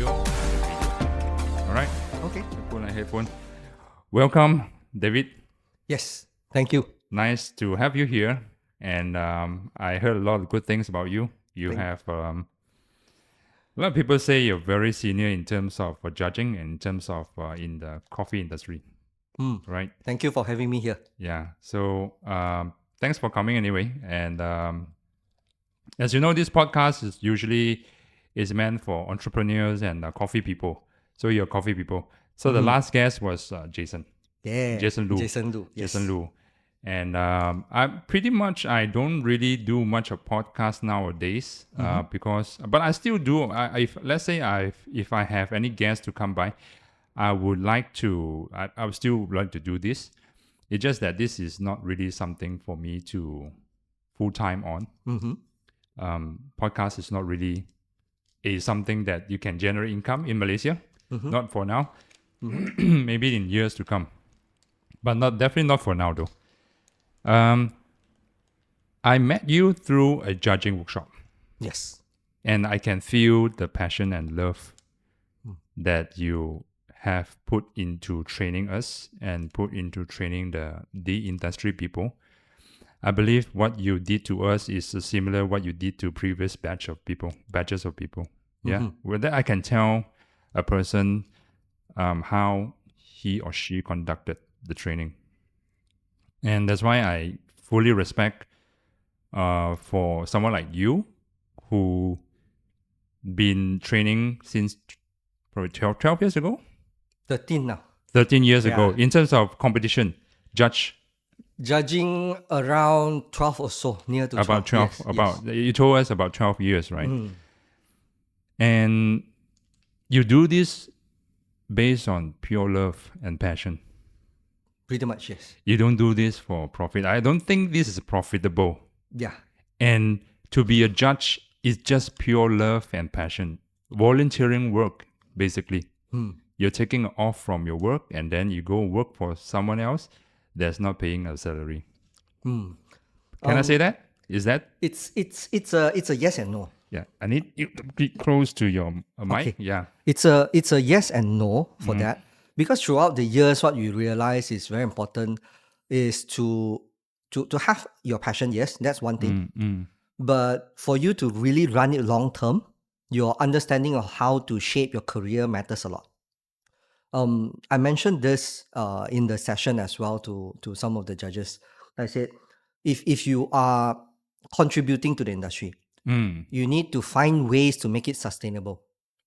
All right. Okay. Put on a headphone. Welcome, David. Yes. Thank you. Nice to have you here. And I heard a lot of good things about you. You have a lot of people say you're very senior in terms of judging and in terms of in the coffee industry, right? Thank you for having me here. Yeah. So thanks for coming anyway. And as you know, this podcast is meant for entrepreneurs and coffee people. So you're coffee people. So the last guest was Jason. Yeah. Jason Lu. Yes. Jason Lu. And I don't really do much of podcast nowadays but I still do. If I have any guests to come by, I would still like to do this. It's just that this is not really something for me to full time on. Podcast is not really something that you can generate income in Malaysia. Not for now. Maybe in years to come, but definitely not for now though. I met you through a judging workshop, Yes. and I can feel the passion and love that you have put into training us and put into training the industry people. I believe what you did to us is similar what you did to previous batches of people. Yeah, with that I can tell a person how he or she conducted the training, and that's why I fully respect for someone like you who been training since probably 12 years ago. 13 now. 13 years ago in terms of competition, Judging around 12 or so, near to 12. About 12. Yes. You told us about 12 years, right? And you do this based on pure love and passion. Pretty much, yes. You don't do this for profit. I don't think this is profitable. Yeah. And to be a judge is just pure love and passion. Volunteering work, basically. You're taking off from your work and then you go work for someone else that's not paying a salary. Can I say that? Is that? It's a yes and no. Yeah. I need you to be close to your mic. Okay. Yeah. It's a yes and no for that, because throughout the years what you realize is very important is to have your passion. Yes, that's one thing. But for you to really run it long term, your understanding of how to shape your career matters a lot. I mentioned this in the session as well to some of the judges. I said, if you are contributing to the industry, you need to find ways to make it sustainable,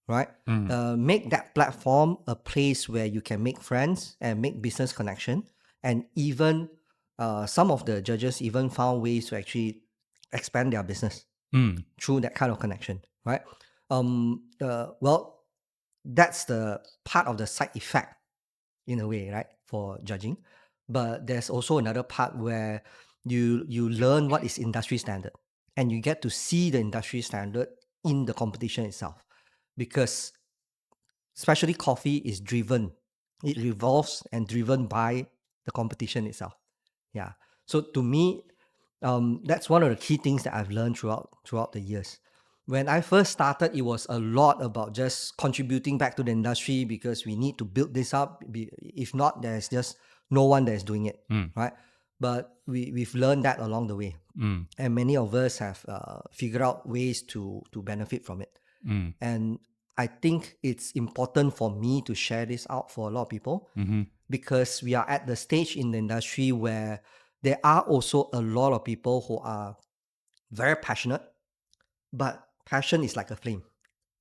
right? Make that platform a place where you can make friends and make business connection. And even some of the judges even found ways to actually expand their business through that kind of connection, right? Well, that's the part of the side effect in a way, right, for judging. But there's also another part where you learn what is industry standard, and you get to see the industry standard in the competition itself, because especially coffee is driven, it revolves and driven by the competition itself. Yeah. So to me, that's one of the key things that I've learned throughout the years. When I first started, it was a lot about just contributing back to the industry because we need to build this up. If not, there's just no one that's doing it, right? But we've learned that along the way. And many of us have figured out ways to benefit from it. And I think it's important for me to share this out for a lot of people, because we are at the stage in the industry where there are also a lot of people who are very passionate, but passion is like a flame.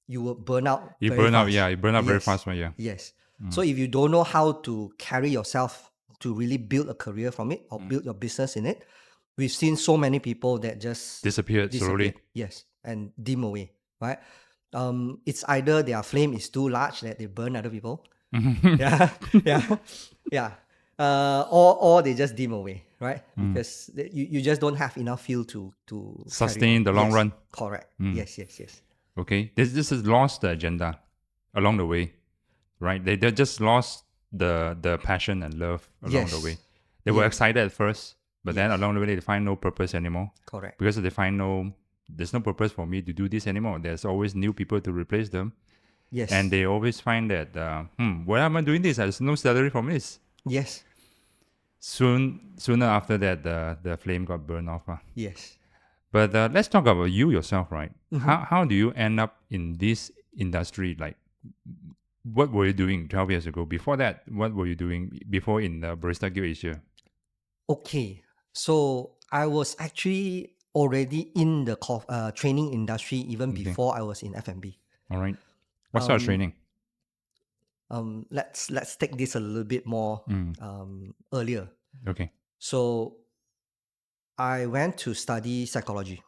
You will burn out. You very burn fast. out. Yeah, you burn out very Yes. fast. Yeah. Yes. So if you don't know how to carry yourself to really build a career from it or build your business in it, we've seen so many people that just Disappeared slowly. Yes, and dim away, right? It's either their flame is too large that they burn other people. Yeah. Or they just dim away, right? Because you just don't have enough fuel to Sustain the long run. Correct. Yes. Okay. This has lost the agenda along the way, right? They just lost the passion and love along the way. They were excited at first, but then along the way they find no purpose anymore. Correct. Because they find there's no purpose for me to do this anymore. There's always new people to replace them. Yes. And they always find that, why am I doing this? There's no salary from this. Yes. Sooner after that, the flame got burned off. Yes. But let's talk about you yourself, right? Mhm. How do you end up in this industry? Like, what were you doing 12 years ago? Before that, what were you doing before in Barista Guild Asia? Okay. So I was actually already in the training industry even Okay, before I was in F&B. all right. What sort of Um, training? let's take this a little bit more Mm, earlier. okay, So I went to study psychology,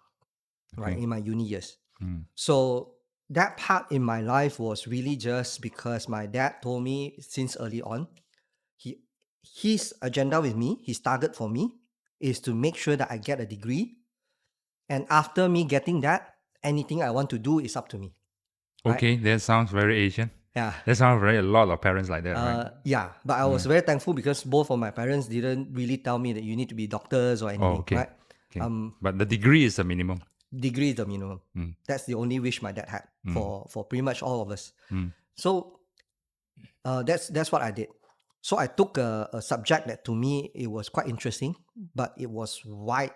right, okay. in my uni years. Mm, So that part in my life was really just because my dad told me since early on, he his agenda with me, his target for me is to make sure that I get a degree. And after me getting that, anything I want to do is up to me. Right? okay, that sounds very Asian. Yeah. That sounds very a lot of parents like that, right? Yeah. But I was Mm. very thankful because both of my parents didn't really tell me that you need to be doctors or Oh, anything, okay, right? okay. But the degree is the minimum. Degree is the minimum. Mm, That's the only wish my dad had mm, for pretty much all of us. mm. So that's what I did. So I took a subject that to me it was quite interesting, but it was wide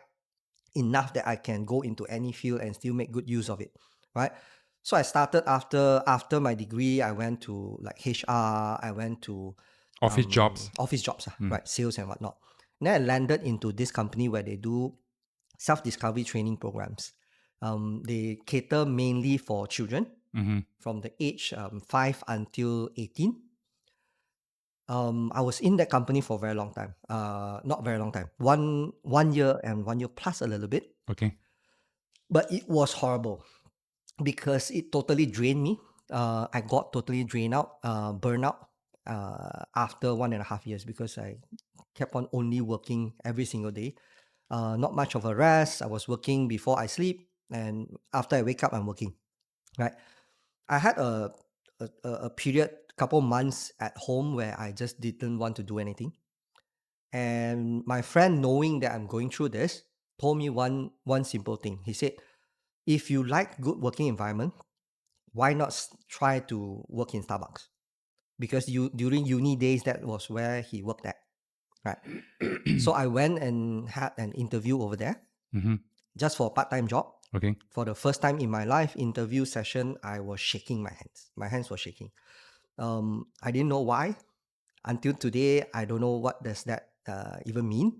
enough that I can go into any field and still make good use of it, right? So I started after my degree. I went to like HR. I went to Office jobs. office jobs, Mm, right? Sales and whatnot. And then I landed into this company where they do self-discovery training programs. They cater mainly for children mm-hmm. from the age 5 until 18. I was in that company for a very long time. Not very long time. One year and 1 year plus a little bit. Okay. But it was horrible because it totally drained me. I got totally drained out, burnout after 1.5 years because I kept on only working every single day. Not much of a rest. I was working before I sleep, and after I wake up, I'm working. Right. I had a period, couple months at home where I just didn't want to do anything. And my friend, knowing that I'm going through this, told me one simple thing. He said, "If you like good working environment, why not try to work in Starbucks?" Because you during uni days, that was where he worked at, right? So I went and had an interview over there Mm-hmm. just for a part-time job. Okay. For the first time in my life, interview session, I was shaking my hands. My hands were shaking. I didn't know why. Until today, I don't know what does that even mean.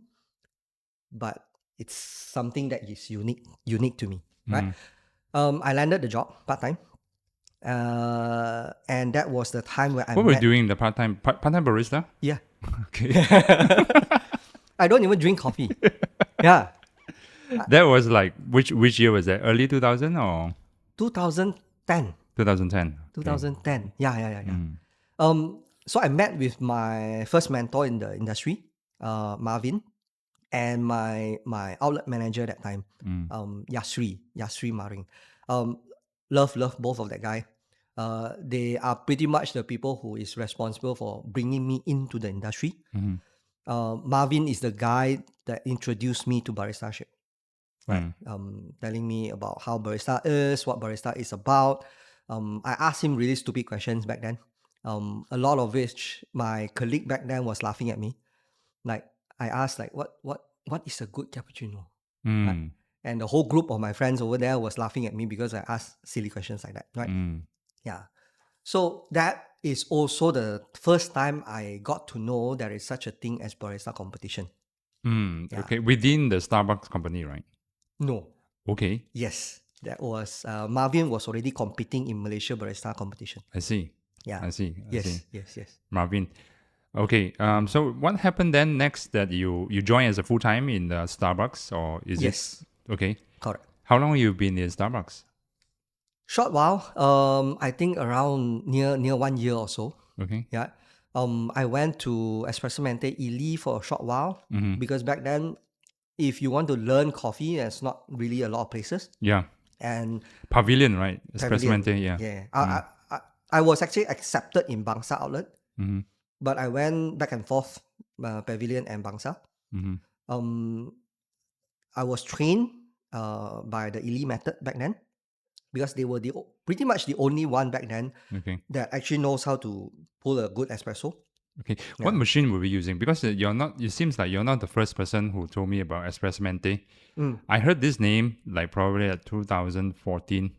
But it's something that is unique to me, right? Mm. I landed the job part-time. And that was the time where I What were you met. doing the part-time barista? Yeah. Okay. I don't even drink coffee. Yeah. That was like which year was that? Early 2000 or 2010. 2010? Okay. 2010. Yeah. Mm. So I met with my first mentor in the industry, Marvin, and my outlet manager at that time, Mm. Yasri Maring. Um, love both of that guy. They are pretty much the people who is responsible for bringing me into the industry. Mm-hmm. Marvin is the guy that introduced me to baristaship, right? Mm. Telling me about how barista is, what barista is about. I asked him really stupid questions back then. A lot of which my colleague back then was laughing at me. Like I asked, like, what is a good cappuccino, right? Mm. And the whole group of my friends over there was laughing at me because I asked silly questions like that, right? Mm. Yeah. So that is also the first time I got to know there is such a thing as barista competition. Mm. Yeah. Okay. Within the Starbucks company, right? No. Okay. Yes. That was Marvin was already competing in Malaysia barista competition. I see. Yeah. I see. Yes. Marvin. Okay. So what happened then next that you joined as a full time in the Starbucks, or is it Yes. okay? Correct. How long you been in Starbucks? Short while. I think around near 1 year or so. Okay. Yeah. I went to Espresso Mente Ili for a short while Mm-hmm. because back then, if you want to learn coffee, there's not really a lot of places. Yeah. And Pavilion, right? Espresso Pavilion, Mente, yeah. yeah. I was actually accepted in Bangsa outlet, Mm-hmm. but I went back and forth, Pavilion and Bangsa. Mm-hmm. Um, I was trained by the Ili method back then. because they were pretty much the only one back then Okay. that actually knows how to pull a good espresso. Okay. What Yeah. machine were we using? Because you're not. It seems like you're not the first person who told me about Espresso Mente. I heard this name like probably at 2014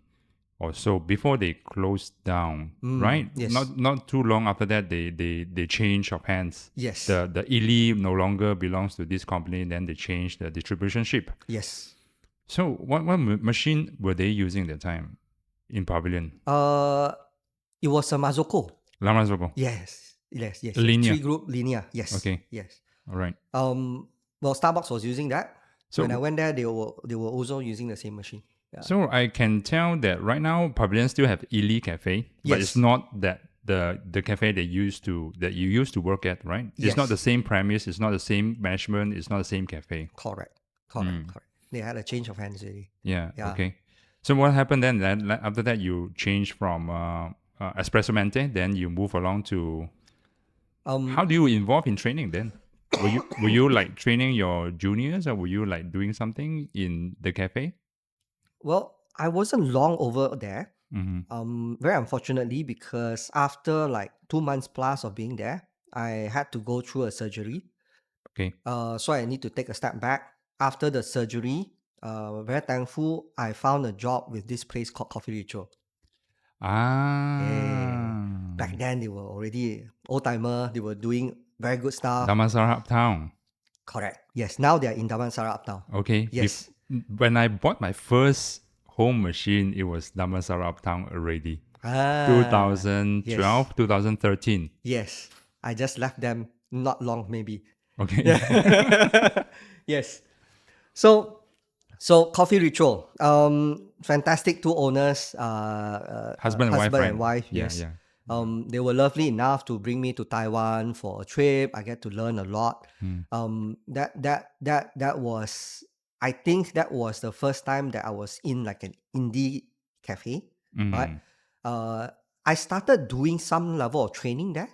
or so before they closed down. Right. Yes. Not too long after that, they changed of hands. Yes. The Ili no longer belongs to this company. Then they changed the distribution ship. Yes. So what machine were they using at the time in Pavilion? It was a Mazoko. Lamazogo. Yes. Yes. Yes. Linear. 3 group linear. Yes. Okay. Yes. All right. Well, Starbucks was using that. So When I went there, they were also using the same machine. Yeah. So I can tell that right now Pavilion still have Ili Cafe, but it's Yes. not that the cafe that you used to work at, right? It's not Yes. the same premise, it's not the same management, it's not the same cafe. Correct. Correct. They had a change of hands already. Yeah. Yeah. Okay. So what happened then? After that, you changed from Espresso Mente, then you move along to. How do you involve in training then? Were you like training your juniors, or were you like doing something in the cafe? Well, I wasn't long over there. Mm-hmm. Very unfortunately, because after like 2 months plus of being there, I had to go through a surgery. Okay. So I need to take a step back. After the surgery, very thankful I found a job with this place called Coffee Ritual. Back then, they were already old timer. They were doing very good stuff. Damansara Uptown. Correct. Yes. Now they are in Damansara Uptown. Okay. Yes. When I bought my first home machine, it was Damansara Uptown already. Ah, 2012, yes. 2013. Yes. I just left them not long, maybe. Okay. Yes. So Coffee Ritual, fantastic two owners, Husband and wife, right? and wife. Yeah, Yes. yeah. They were lovely enough to bring me to Taiwan for a trip. I get to learn a lot. That was, I think that was the first time that I was in like an indie cafe, right? I started doing some level of training there.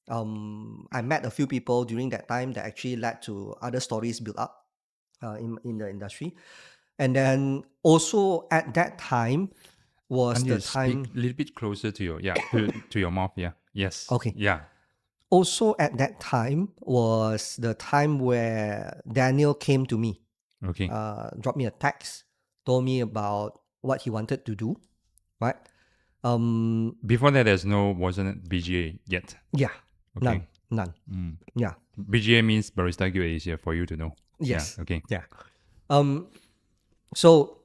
I met a few people during that time that actually led to other stories built up in the industry. And then also at that time was Can the you time. speak a little bit closer to your to your mouth? Yeah. Yes. Okay. Yeah. Also at that time was the time where Daniel came to me, Okay. dropped me a text, told me about what he wanted to do, right? Before that, wasn't BGA yet. Yeah, Okay. none. Yeah. BGA means Barista Guild Asia, for you to know. Yes. Yeah. Okay. Yeah. So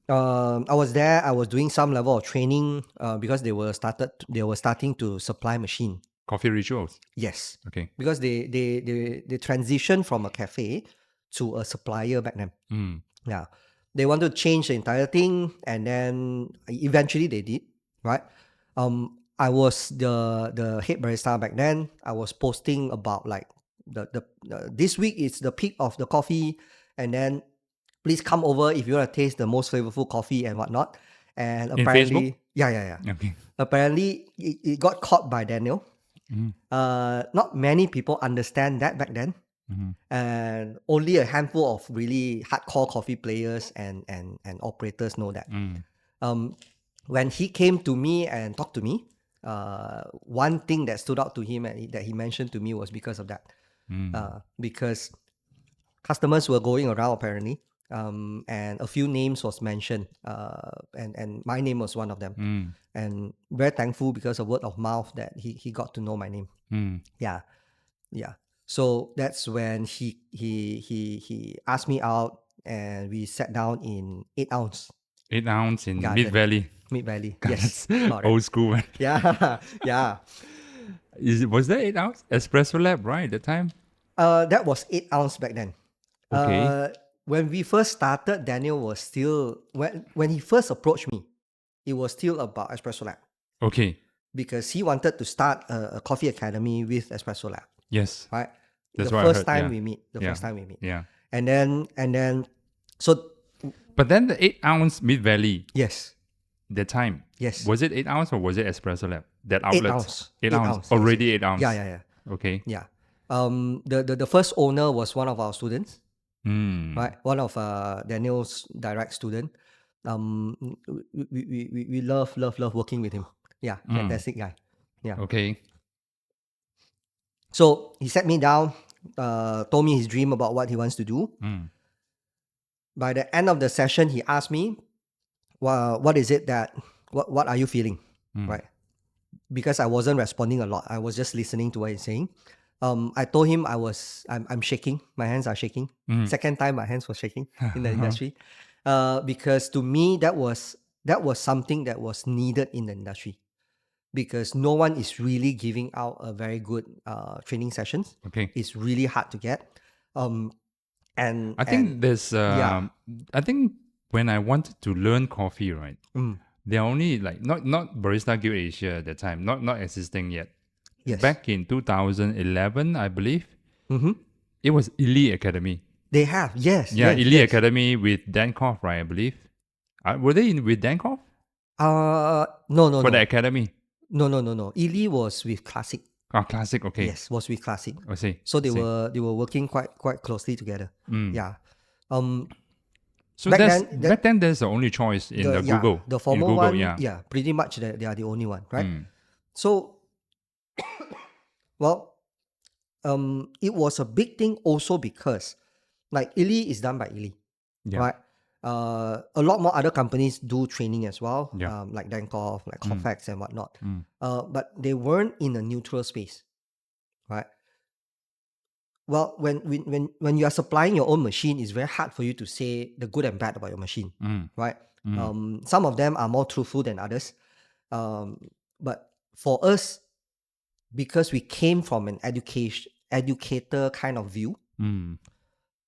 I was there. I was doing some level of training because they were starting to supply machine. Coffee rituals. Yes. Okay. Because they transitioned from a cafe to a supplier back then. Yeah. They wanted to change the entire thing, and then eventually they did, right? I was the head barista back then. I was posting about like the this week is the peak of the coffee, and then please come over if you want to taste the most flavorful coffee and whatnot. And In apparently, Facebook? yeah. Okay. Apparently, it got caught by Daniel. Not many people understand that back then. And only a handful of really hardcore coffee players and operators know that. When he came to me and talked to me, one thing that stood out to him and that he mentioned to me was because of that. Because customers were going around apparently, and a few names was mentioned, and my name was one of them. And very thankful because of word of mouth that he got to know my name. Yeah. So that's when he asked me out, and we sat down in 8-ounce 8 ounce in garden. Mid Valley. Mid Valley. God, Yes, that's correct. old school, man. Yeah. Was that 8 ounce espresso lab, right? At the time? That was 8-ounce back then. Okay. When we first started, Daniel was still when he first approached me, it was still about Espresso Lab Okay. because he wanted to start a coffee academy with Espresso Lab. Yes. Right. That's the what I first heard, time yeah. we meet. Yeah. Yeah. And then so But then the 8 ounce Mid Valley, yes. that time, Yes. was it 8 ounce or was it espresso lab? That outlet? 8 ounce. 8 ounce. Yes, Already yes. 8 ounce. Yeah. Okay. Yeah. The first owner was one of our students, right? One of Daniel's direct student. We love working with him. Yeah, fantastic guy. Yeah. Okay. So he sat me down, told me his dream about what he wants to do. By the end of the session, he asked me, well, what is it that, what are you feeling? Right? Because I wasn't responding a lot. I was just listening to what he's saying. I told him I'm shaking. My hands are shaking. Second time my hands were shaking in the industry. Because to me, that was something that was needed in the industry. Because no one is really giving out a very good training sessions. Okay. It's really hard to get. And I think there's yeah. I think when I wanted to learn coffee, right? There are only like not Barista Guild Asia at that time, not existing yet. Yes. Back in 2011, I believe, Mm-hmm. it was Elite Academy. They have, yes. Yeah, yes, Elite yes. Academy with Dankoff, right? I believe. Were they in with Dankoff No. for the academy? No. Ely was with Classic. Oh, Classic. Okay. Yes, was with Classic. I see. So they I see. were working quite closely together. Yeah. So back back then there's the only choice in the Google. The In formal Google, one, yeah. pretty much they are the only one, right? So, well, it was a big thing also because, like, Illy is done by Illy, Yeah. right? A lot more other companies do training as well, Yeah. like Dankoff, like Cofax and whatnot. But they weren't in a neutral space, right? Well, when you are supplying your own machine, it's very hard for you to say the good and bad about your machine, right? Some of them are more truthful than others. But for us, because we came from an educator kind of view,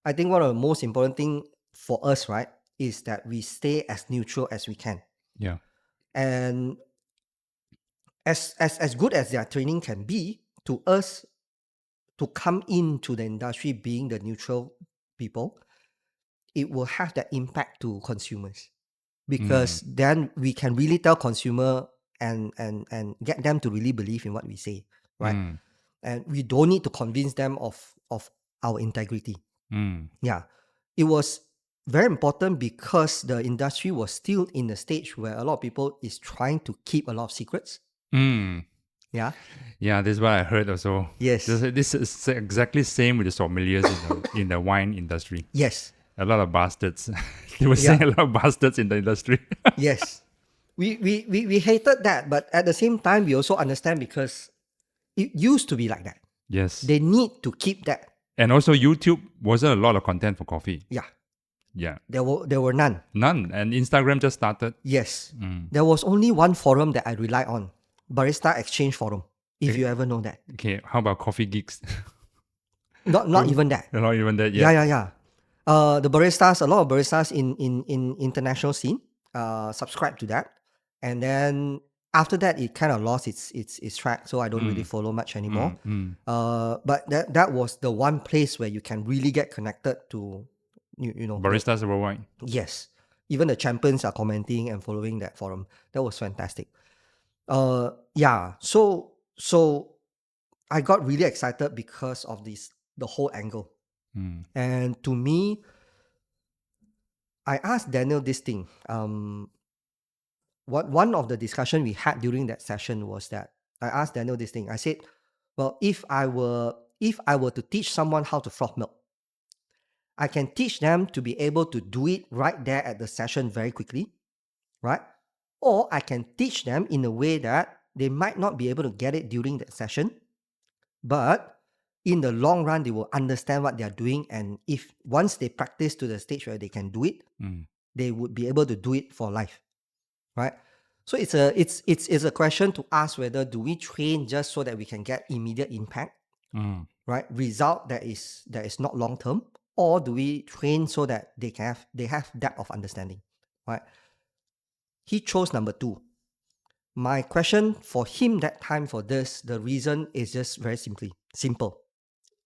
I think one of the most important thing for us, right, is that we stay as neutral as we can. Yeah. And as good as their training can be, to us, to come into the industry being the neutral people, it will have that impact to consumers. Because then we can really tell consumer and get them to really believe in what we say, right? And we don't need to convince them of our integrity. Yeah. It was very important because the industry was still in the stage where a lot of people is trying to keep a lot of secrets. Yeah. Yeah, this is what I heard also. Yes. This is exactly same with the sommeliers in the wine industry. Yes. A lot of bastards. They were saying a lot of bastards in the industry. Yes. We hated that, but at the same time, we also understand because it used to be like that. Yes. They need to keep that. And also YouTube wasn't a lot of content for coffee. Yeah. Yeah. There were none. None. And Instagram just started. Yes. There was only one forum that I rely on. Barista Exchange Forum. If you ever know that. Okay, how about Coffee Geeks? Not even that. Not even that yet. Yeah. The baristas, a lot of baristas in international scene, subscribe to that. And then after that, it kind of lost its track. So I don't really follow much anymore. But that was the one place where you can really get connected to, you know. Baristas worldwide. Yes. Even the champions are commenting and following that forum. That was fantastic. Yeah. So I got really excited because of the whole angle. And to me, I asked Daniel this thing. One of the discussion we had during that session was that I asked Daniel this thing. I said, well, if I were to teach someone how to froth milk, I can teach them to be able to do it right there at the session very quickly, right? Or I can teach them in a way that they might not be able to get it during that session, but in the long run, they will understand what they are doing. And if once they practice to the stage where they can do it, they would be able to do it for life, right? So it's a question to ask whether do we train just so that we can get immediate impact, right? Result that is not long term, or do we train so that they have depth of understanding, right? He chose number 2. My question for him that time for this, the reason is just very simple.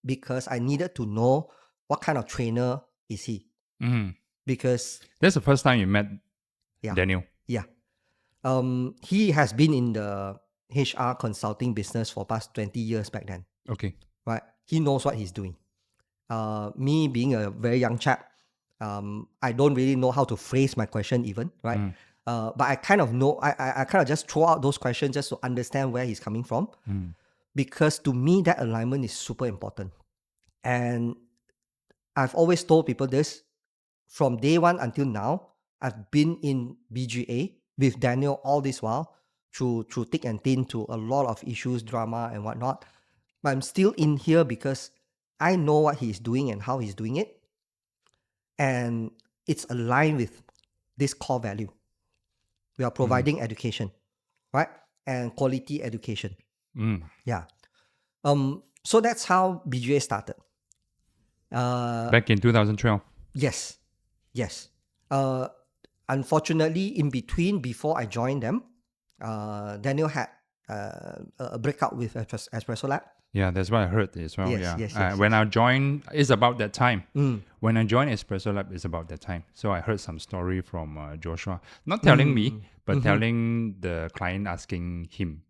Because I needed to know what kind of trainer is he. Because that's the first time you met Daniel. Yeah. He has been in the HR consulting business for past 20 years back then. Okay. Right? He knows what he's doing. Me being a very young chap, I don't really know how to phrase my question even, right? But I kind of know, I kind of just throw out those questions just to understand where he's coming from. Because to me, that alignment is super important. And I've always told people this from day one until now. I've been in BGA with Daniel all this while through thick and thin to a lot of issues, drama, and whatnot. But I'm still in here because I know what he's doing and how he's doing it. And it's aligned with this core value. We are providing education, right? And quality education. Yeah. So that's how BGA started. Back in 2012. Yes. Unfortunately, in between, before I joined them, Daniel had a breakout with Espresso Lab. Yeah, that's what I heard as well. Yes. When I joined, it's about that time. When I joined Espresso Lab, it's about that time. So I heard some story from Joshua, not telling me, but telling the client, asking him.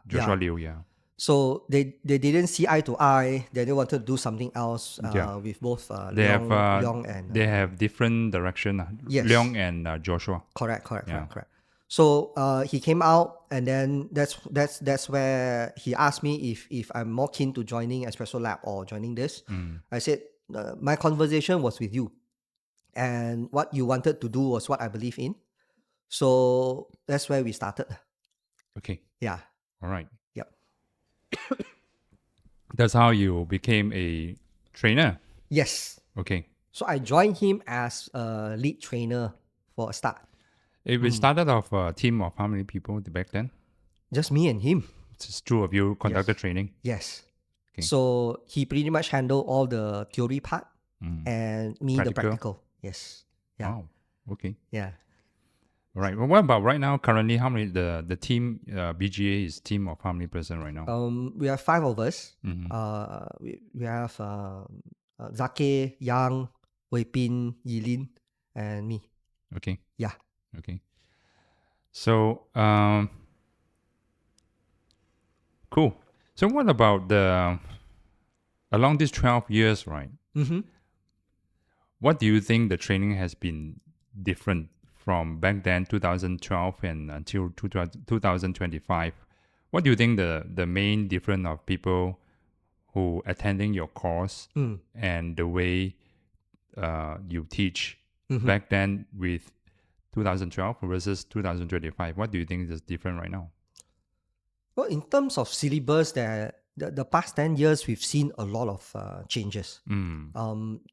Joshua Liu. So they didn't see eye to eye. They wanted to do something else with both Leong and... they have different direction. Yes. Leong and Joshua. Correct. So he came out, and then that's where he asked me if I'm more keen to joining Espresso Lab or joining this. I said my conversation was with you, and what you wanted to do was what I believe in. So that's where we started. Okay. Yeah. All right. Yep. That's how you became a trainer. Yes. Okay. So I joined him as a lead trainer for a start. It started off a team of how many people back then? Just me and him. Just two of you conducted training? Yes. Okay. So he pretty much handled all the theory part and me the practical. Yes. Yeah. Wow. Okay. Yeah. All right. Well, what about right now? Currently, how many the team BGA is team of how many person right now? We have 5 of us. We have Zake, Yang, Wei Pin, Yilin, and me. Okay. Yeah. Okay. So cool. So what about along these 12 years, right? What do you think the training has been different from back then, 2012 and until 2025? What do you think the main difference of people who attending your course and the way you teach back then with 2012 versus 2025? What do you think is different right now? Well, in terms of syllabus, the past 10 years, we've seen a lot of changes,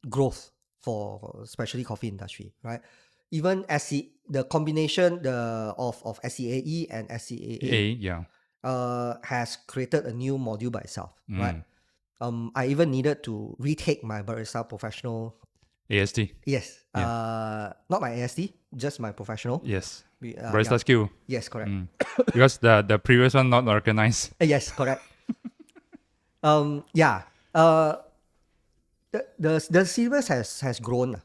growth for especially coffee industry, right? Even the combination of SCAE and SCAA has created a new module by itself, right? I even needed to retake my barista professional AST. Yes. Not my AST, just my professional. Yes. Barista skill. Yes, correct. Because the previous one not organized. Yes, correct. Yeah. The syllabus has grown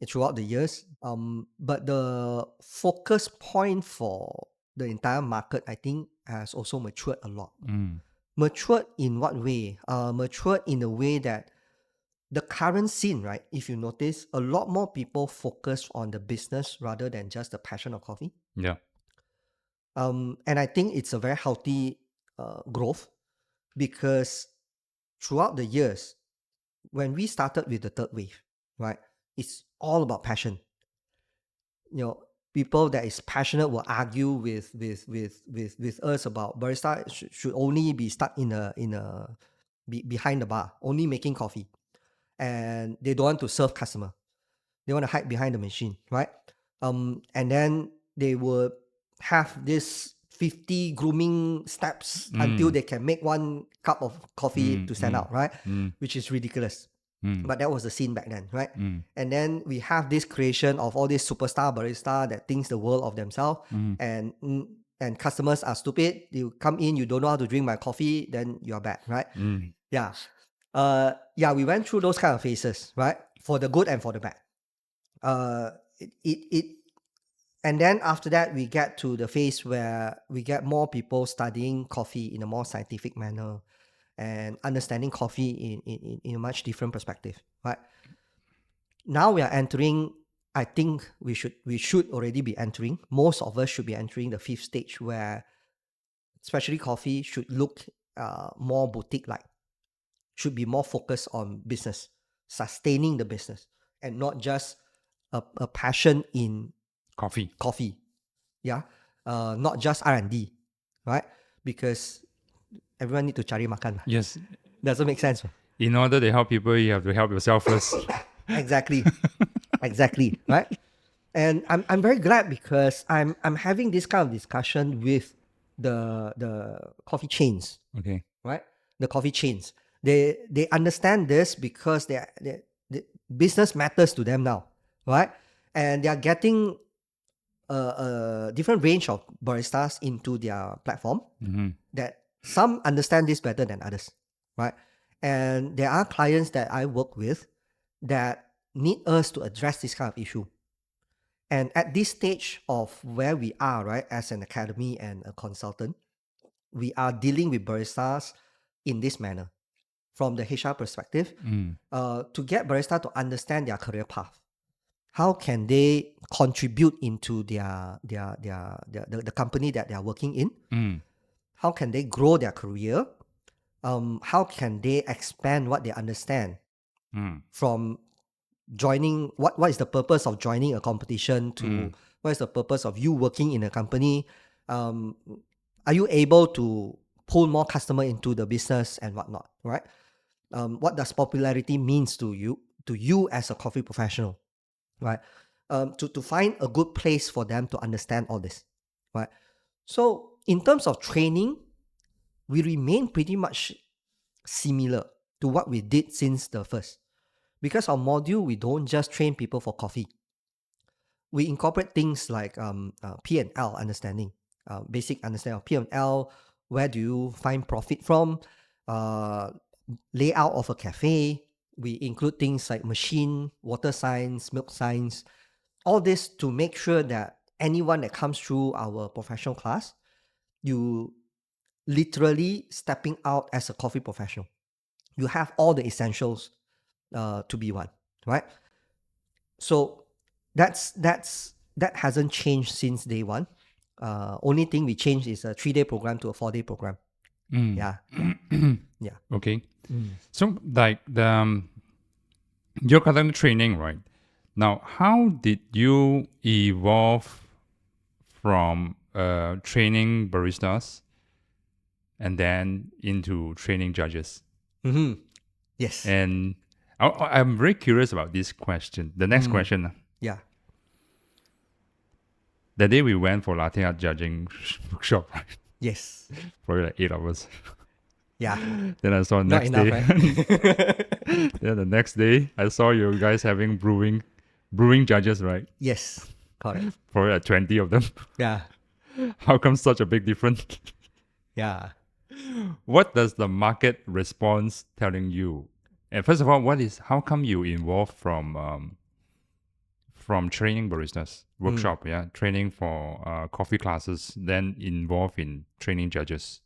throughout the years. But the focus point for the entire market, I think, has also matured a lot. Matured in what way? Matured in a way that the current scene, right? If you notice, a lot more people focus on the business rather than just the passion of coffee. Yeah. And I think it's a very healthy growth, because throughout the years, when we started with the third wave, right, it's all about passion. People that is passionate will argue with us about barista should only be stuck behind the bar, only making coffee, and they don't want to serve customer. They want to hide behind the machine, right? And then they will have this 50 grooming steps until they can make one cup of coffee to stand out, right? Which is ridiculous. But that was the scene back then, right? And then we have this creation of all these superstar barista that thinks the world of themselves, and customers are stupid. You come in, you don't know how to drink my coffee, then you're bad, right? Yeah. We went through those kind of phases, right? For the good and for the bad. And then after that, we get to the phase where we get more people studying coffee in a more scientific manner and understanding coffee in a much different perspective, right? Now we are entering. I think we should already be entering. Most of us should be entering the fifth stage where specialty coffee should look more boutique-like, should be more focused on business, sustaining the business, and not just a passion in Coffee. Yeah, not just R&D, right? Because everyone need to cari makan. Yes. Doesn't make sense. In order to help people, you have to help yourself first. Exactly, right? And I'm very glad because I'm having this kind of discussion with the coffee chains, Okay. right? The coffee chains. They understand this because the business matters to them now, right? And they are getting a different range of baristas into their platform that some understand this better than others, right? And there are clients that I work with that need us to address this kind of issue. And at this stage of where we are, right, as an academy and a consultant, we are dealing with baristas in this manner from the HR perspective to get barista to understand their career path. How can they contribute into the company that they are working in? How can they grow their career? How can they expand what they understand from joining? What is the purpose of joining a competition to what is the purpose of you working in a company? Are you able to pull more customer into the business and whatnot, right? What does popularity means to you as a coffee professional, right? To find a good place for them to understand all this, right? So in terms of training, we remain pretty much similar to what we did since the first. Because our module, we don't just train people for coffee. We incorporate things like P&L understanding, basic understanding of P&L, where do you find profit from, layout of a cafe. We include things like machine, water science, milk science, all this to make sure that anyone that comes through our professional class, you literally stepping out as a coffee professional. You have all the essentials to be one, right? So that hasn't changed since day one. Only thing we changed is a 3-day program to a 4-day program. Yeah. Okay. So like your current training, right? Now, how did you evolve from training baristas and then into training judges? Yes. And I'm very curious about this question. The next question. Yeah. The day we went for latte art judging workshop, right? Yes. Probably like 8 hours. Yeah. Then I saw Not next enough, day. right? Then the next day, I saw you guys having brewing judges, right? Yes. Correct. Probably like 20 of them. Yeah. How come such a big difference? Yeah. What does the market response telling you? And first of all, how come you involved from training baristas workshop, training for coffee classes, then involved in training judges?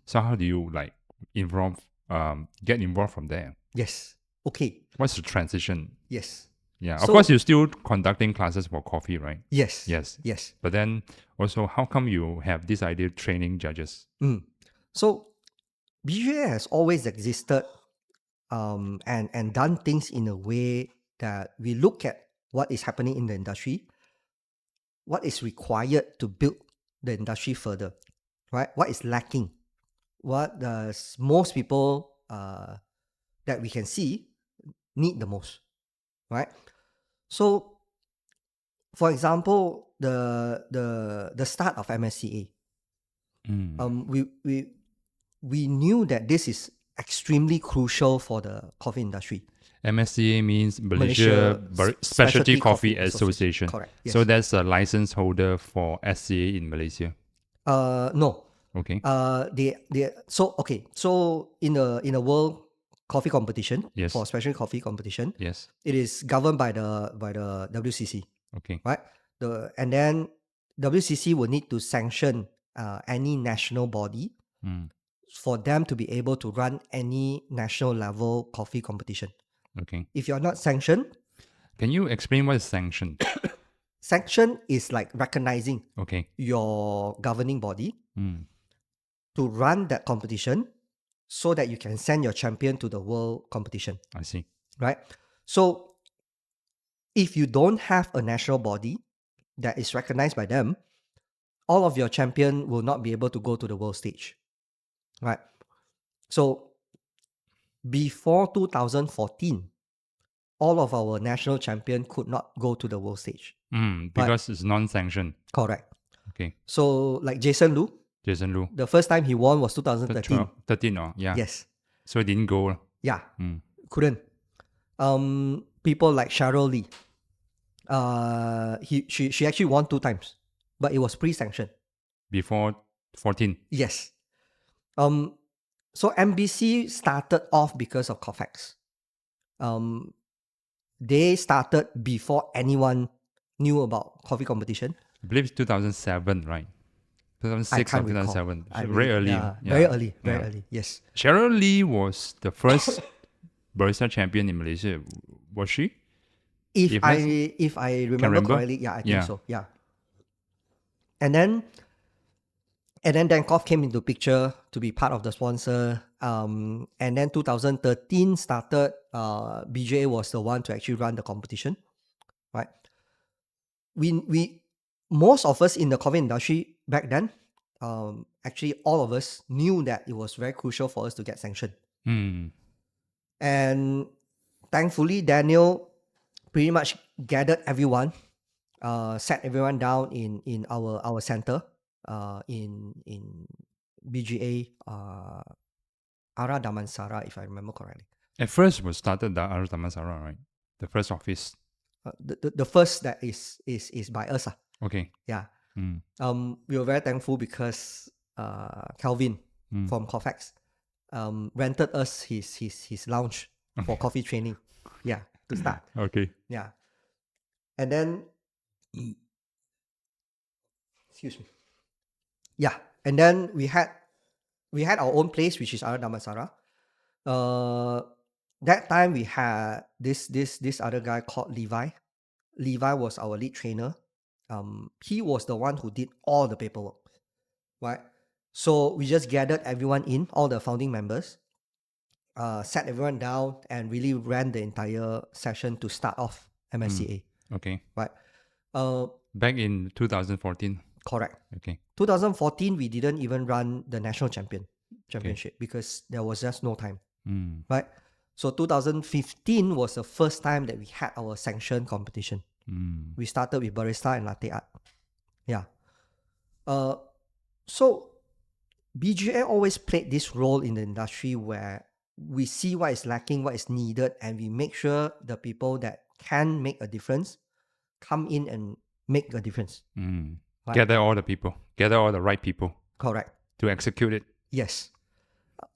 So how do you like get involved from there? Yes. Okay. What's the transition? Yes. Yeah, of So- course you're still conducting classes for coffee, right? Yes. Yes. Yes. But then also, how come you have this idea of training judges? So BGA has always existed and done things in a way that we look at what is happening in the industry, what is required to build the industry further, right? What is lacking? What does most people that we can see need the most, right? So, for example, the start of MSCA, we knew that this is extremely crucial for the coffee industry. MSCA means Malaysia Specialty Coffee Association. Correct. Yes. So that's a license holder for SCA in Malaysia. No. Okay. So in a world coffee competition, Yes. for specialty coffee competition, Yes. it is governed by the WCC, Okay. right? And then WCC will need to sanction any national body for them to be able to run any national level coffee competition. Okay. If you're not sanctioned, Can you explain what is sanction? Sanction is like recognizing Okay. your governing body to run that competition so that you can send your champion to the world competition, I see. right? So if you don't have a national body that is recognized by them, all of your champion will not be able to go to the world stage, right? So before 2014, all of our national champion could not go to the world stage. Because it's non-sanctioned. Correct. Okay. So like Jason Lu, Jason Lu. the first time he won was 2013. 13, oh, yeah. Yes. So it didn't go. Yeah. Couldn't. People like Cheryl Lee. She actually won 2 times, but it was pre-sanctioned. Before 14. Yes. So MBC started off because of COFEX. They started before anyone knew about coffee competition. I believe it's 2007, right? 2006 or 2007. Very early. Yeah, very early. Yes. Cheryl Lee was the first barista champion in Malaysia. Was she? If I remember correctly, yeah, I think so. Yeah. And then Dankoff came into picture to be part of the sponsor. And then 2013 started. BJA was the one to actually run the competition, right? We most of us in the coffee industry back then, actually all of us knew that it was very crucial for us to get sanctioned. And thankfully, Daniel pretty much gathered everyone, sat everyone down in our center, in BGA, Ara Damansara, if I remember correctly. At first was started the Ara Damansara, right? The first office. The first that is by us. Okay. Yeah. We were very thankful because Calvin from COFEX rented us his lounge for coffee training. Yeah, to start. Okay. Yeah. And then excuse me. Yeah. And then we had our own place, which is Ara Damansara. That time we had this other guy called Levi. Levi was our lead trainer. He was the one who did all the paperwork, right? So we just gathered everyone in, all the founding members, sat everyone down and really ran the entire session to start off MSCA. Okay. Right. Back in 2014. Correct. Okay. 2014, we didn't even run the national championship because there was just no time. Right. So 2015 was the first time that we had our sanctioned competition. We started with barista and latte art. Yeah. So BGA always played this role in the industry where we see what is lacking, what is needed, and we make sure the people that can make a difference come in and make a difference. Right? Gather all the people, gather all the right people. Correct. To execute it. Yes.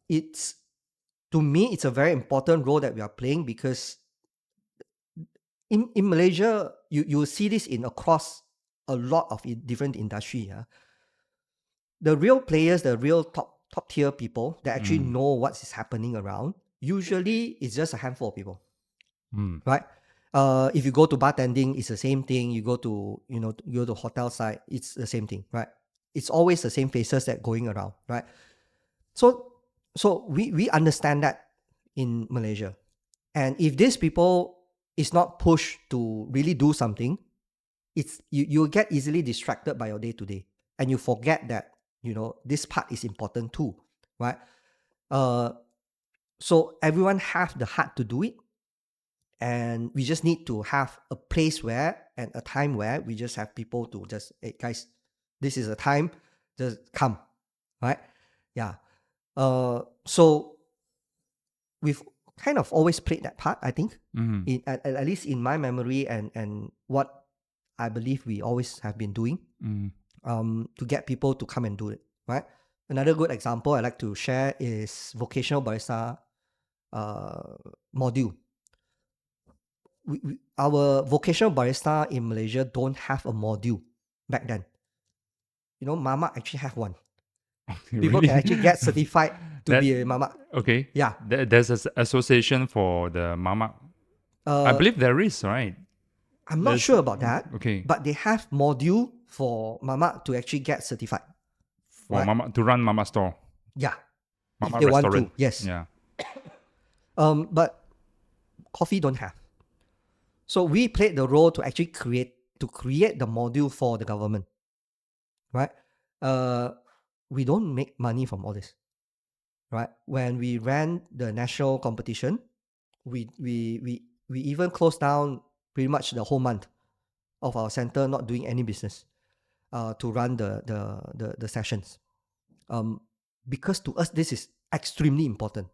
To me, it's a very important role that we are playing because in Malaysia, you will see this across a lot of different industry. Yeah? The real players, the real top tier people that actually know what is happening around, usually it's just a handful of people. Right? If you go to bartending, it's the same thing. You go to hotel side, it's the same thing, right? It's always the same faces that going around, right? So we understand that in Malaysia. And if these people is not pushed to really do something, you get easily distracted by your day to day, and you forget that this part is important too, right? So everyone have the heart to do it, and we just need to have a place and a time where we just have people to just, hey guys, this is a time, just come, right? Yeah. So we've kind of always played that part, I think, at least in my memory and what I believe we always have been doing to get people to come and do it, right? Another good example I like to share is vocational barista module. Our vocational barista in Malaysia don't have a module back then. Mama actually have one. People can actually get certified to be a mama. Okay. Yeah. There's an association for the mama. I believe there is, right? I'm not sure about that. Okay. But they have module for Mama to actually get certified. For Right? Mama to run Mama store, Yeah. If Mama they want restaurant. to, yes. Yeah. But coffee don't have. So we played the role to actually create the module for the government. Right? We don't make money from all this. Right? When we ran the national competition, we even closed down pretty much the whole month of our center, not doing any business to run the sessions. Because to us this is extremely important.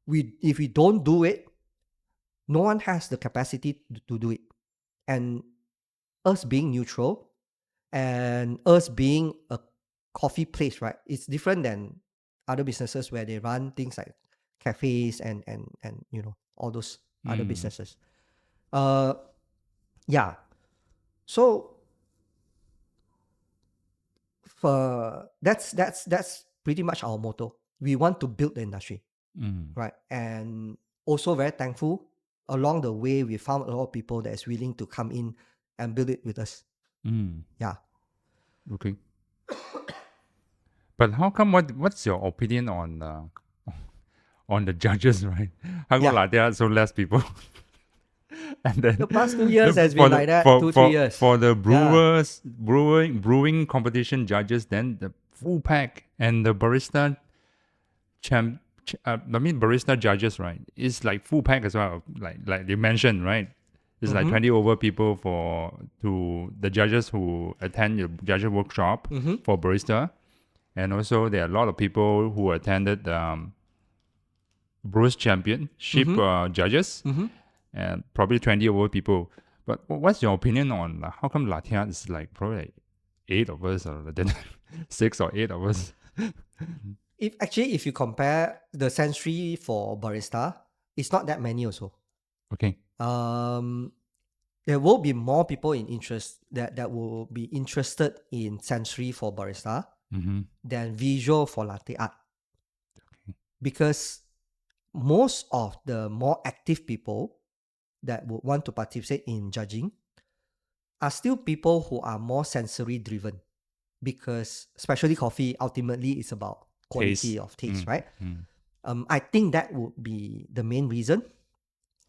If we don't do it, no one has the capacity to do it. And us being neutral and us being a coffee place, right? It's different than other businesses where they run things like cafes and all those other businesses. Yeah. So that's pretty much our motto. We want to build the industry, right? And also very thankful along the way we found a lot of people that is willing to come in and build it with us. Yeah. Okay. But how come? What's your opinion on the judges? Right? How come Yeah. like there are so less people? And then The past 2 years has for been the like that. for 2-3 for years. for the Yeah. brewing competition judges, then the full pack and the barista judges, right? It's like full pack as well. Like you mentioned, right? It's like 20 over people to the judges who attend your judges workshop for barista, and also there are a lot of people who attended Bruce Championship judges, and probably 20 over people. But what's your opinion on how come latte art is like probably like 8 of us, or then 6 or 8 of us? If you compare the century for barista, it's not that many also. Okay. There will be more people in interest that will be interested in sensory for barista than visual for latte art. Because most of the more active people that would want to participate in judging are still people who are more sensory driven, because especially coffee ultimately is about quality Taste. of taste, right? I think that would be the main reason,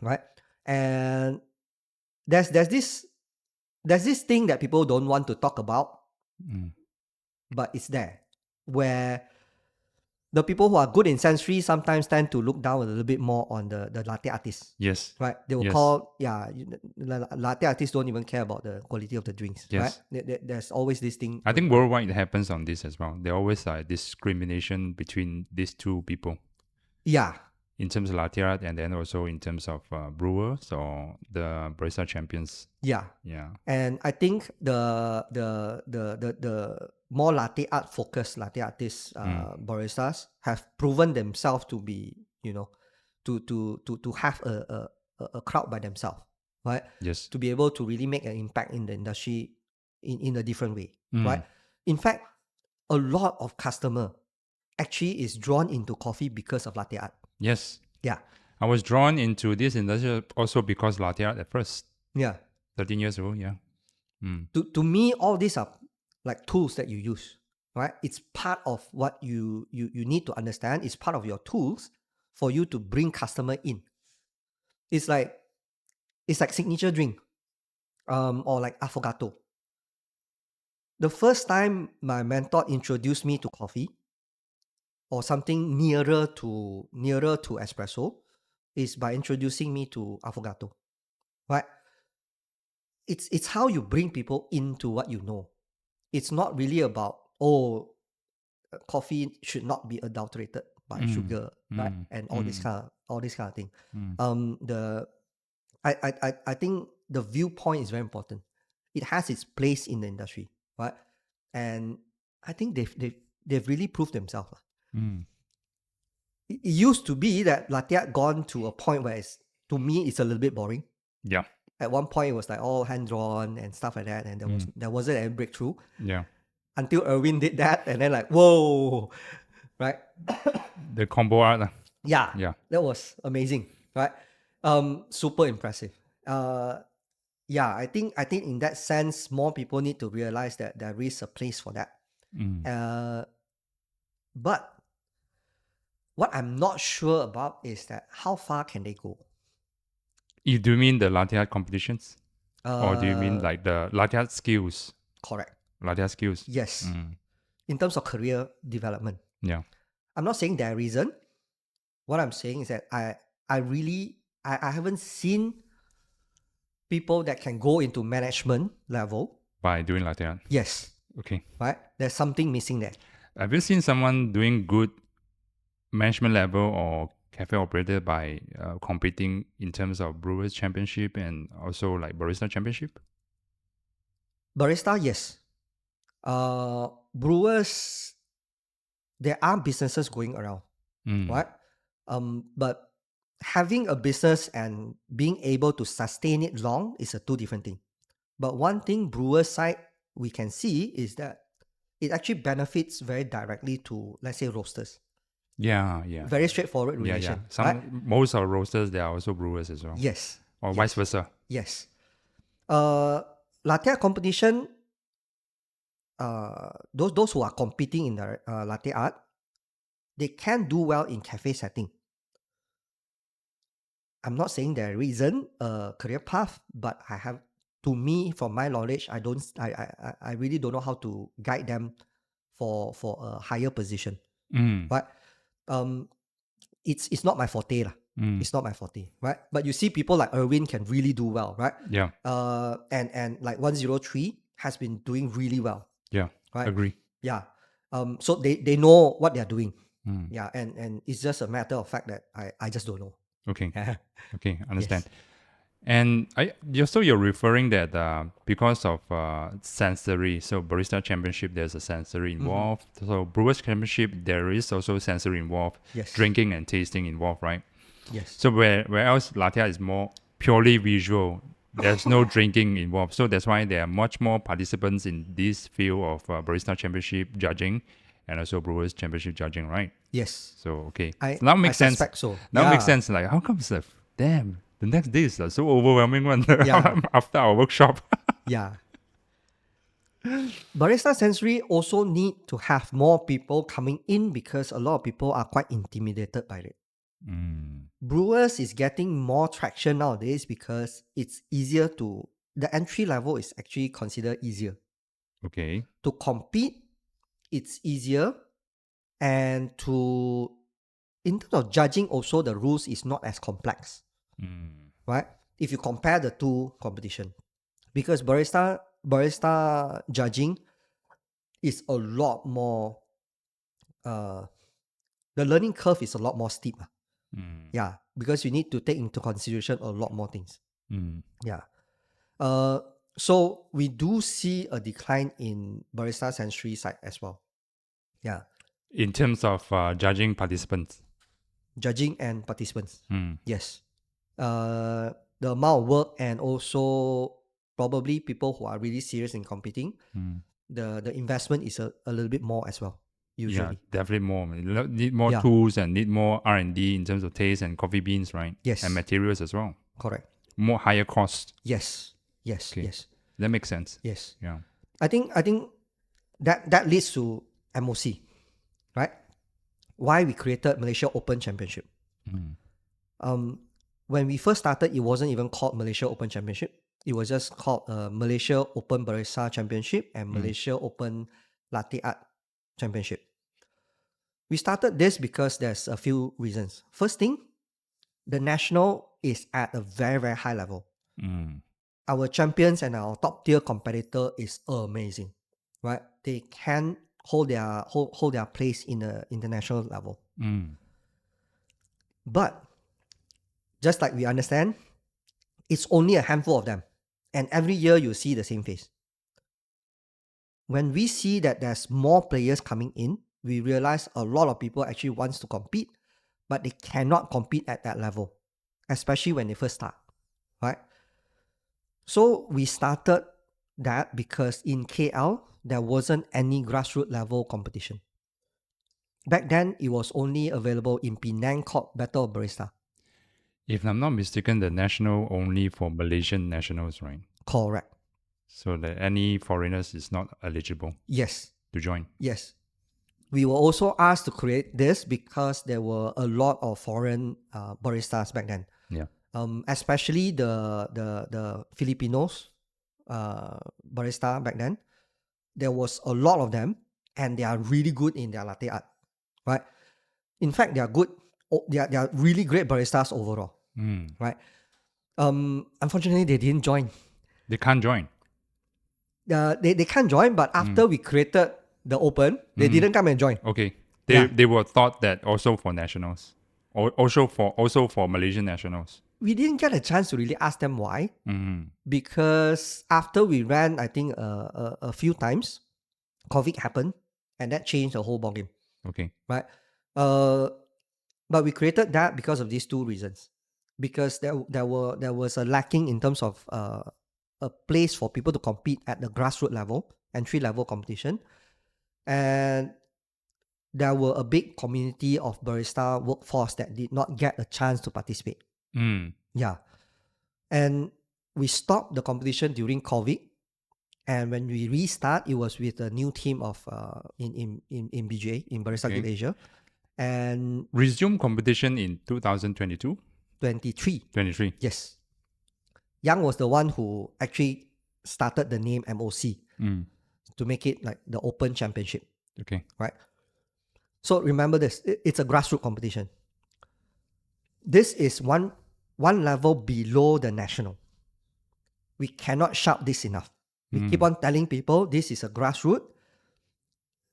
right? And there's this thing that people don't want to talk about, but it's there, where the people who are good in sensory sometimes tend to look down a little bit more on the latte artists. Yes. Right? They will Yes. call, latte artists don't even care about the quality of the drinks, Yes. right? There's always this thing. I think worldwide it happens on this as well. There always discrimination between these two people Yeah. in terms of latte art, and then also in terms of brewers or the barista champions. Yeah. Yeah. And I think the more latte art focused latte artists, baristas have proven themselves to be, to have a crowd by themselves, right? Yes. To be able to really make an impact in the industry in a different way, right? In fact, a lot of customer actually is drawn into coffee because of latte art. Yes. Yeah. I was drawn into this industry also because latte art at first. Yeah. 13 years ago, yeah. To me, all these are like tools that you use, right? It's part of what you need to understand. It's part of your tools for you to bring customer in. It's like signature drink, or like affogato. The first time my mentor introduced me to coffee or something nearer to espresso is by introducing me to affogato, right? It's how you bring people into what you know. It's not really about, coffee should not be adulterated by sugar, right? And all this kind of thing. I think the viewpoint is very important. It has its place in the industry, right? And I think they've really proved themselves. It used to be that latte art gone to a point where to me it's a little bit boring. Yeah. At one point it was like all hand drawn and stuff like that, and there wasn't any breakthrough. Yeah. Until Erwin did that, and then like, whoa, right? The combo art. Yeah, Yeah. that was amazing, right? Super impressive. yeah, I think in that sense, more people need to realize that there is a place for that. But what I'm not sure about is that how far can they go? Do you mean the latte art competitions? Or do you mean Uh, like the latte art skills? Correct. Latte art skills? Yes. Mm. In terms of career development, Yeah. I'm not saying there isn't. What I'm saying is that I haven't seen people that can go into management level. By doing latte art. Yes. Okay. Right? There's something missing there. Have you seen someone doing good management level or cafe operator by competing in terms of Brewers Championship and also like Barista Championship? Barista, yes. Brewers, there are businesses going around, Mm. right? But having a business and being able to sustain it long is a two different thing. But one thing brewers side we can see is that it actually benefits very directly to, let's say, roasters. Yeah, yeah. Very straightforward Yeah, yeah. relation, right? Most are roasters, they are also brewers as well. Yes, Or vice yes, versa. yes. Latte art competition. Those who are competing in the latte art, they can do well in cafe setting. I'm not saying there isn't a career path, but I have, to me, from my knowledge, I really don't know how to guide them for a higher position. Mm. But it's not my forte lah. Mm. It's not my forte, right? But you see people like Erwin can really do well, right? Yeah, And like 103 has been doing really well, yeah. right? Agree. Yeah. So they know what they're doing. Mm. Yeah, and it's just a matter of fact that I just don't know. Okay. Yeah. Okay, understand. Yes. And you're referring that because of sensory, so Barista Championship, there's a sensory involved. So Brewers Championship, there is also sensory involved, Yes. drinking and tasting involved, right? Yes. So where else latte art is more purely visual, there's no drinking involved. So that's why there are much more participants in this field of Barista Championship judging and also Brewers Championship judging, right? Yes. So okay, I so now I makes sense. suspect so. Now Yeah. makes sense. Like how comes the damn the next day is so overwhelming one Yeah. after our workshop. Yeah. Barista Sensory also need to have more people coming in because a lot of people are quite intimidated by it. Mm, Brewers is getting more traction nowadays because it's easier to, the entry level is actually considered easier. okay. To compete, it's easier, and to, in terms of judging also, the rules is not as complex, Mm, right? If you compare the two competition, because barista judging is a lot more, the learning curve is a lot more steep. mm, Yeah, because you need to take into consideration a lot more things. mm. Yeah. Uh, so we do see a decline in barista sensory side as well. Yeah, In terms of judging participants. judging and participants. Mm, Yes. The amount of work, and also probably people who are really serious in competing, mm. the investment is a little bit more as well, Yeah, usually. definitely more. Need more Yeah. tools and need more R&D in terms of taste and coffee beans, right? Yes. And materials as well. Correct. More higher cost. Yes. Yes. Okay. Yes. That makes sense. Yes. Yeah. I think that leads to MOC, right? Why we created Malaysia Open Championship. Mm. When we first started, it wasn't even called Malaysia Open Championship. It was just called Malaysia Open Barista Championship and Malaysia Open Latte Art Championship. We started this because there's a few reasons. First thing, the national is at a very, very high level. Mm. Our champions and our top tier competitor is amazing, right? They can hold their place in the international level. Mm. But just like we understand, it's only a handful of them. And every year you see the same face. When we see that there's more players coming in, we realize a lot of people actually wants to compete, but they cannot compete at that level, especially when they first start, right? So we started that because in KL, there wasn't any grassroots level competition. Back then, it was only available in Penang called Battle of Barista. If I'm not mistaken, the national only for Malaysian nationals, right? Correct. So that any foreigners is not eligible Yes. to join. Yes. We were also asked to create this because there were a lot of foreign baristas back then. Yeah. Especially the Filipinos barista back then. There was a lot of them, and they are really good in their latte art, right? In fact, they are good. They are really great baristas overall, right? Unfortunately, they didn't join. They can't join. They can't join, but after we created the Open, they didn't come and join. Okay. Yeah. They were thought that also for nationals. Also for Malaysian nationals. We didn't get a chance to really ask them why, because after we ran, I think a few times, COVID happened, and that changed the whole ballgame, Okay. right? But we created that because of these two reasons, because there was a lacking in terms of a place for people to compete at the grassroots level, entry level competition, and there were a big community of barista workforce that did not get a chance to participate. Yeah. And we stopped the competition during COVID. And when we restart, it was with a new team of in BGA, in Barista Guild Asia. And resume competition in 2022? 23. 23. Yes. Yang was the one who actually started the name MOC to make it like the Open Championship. Okay. Right? So remember this, it's a grassroots competition. This is one level below the national. We cannot shout this enough. We keep on telling people this is a grassroots.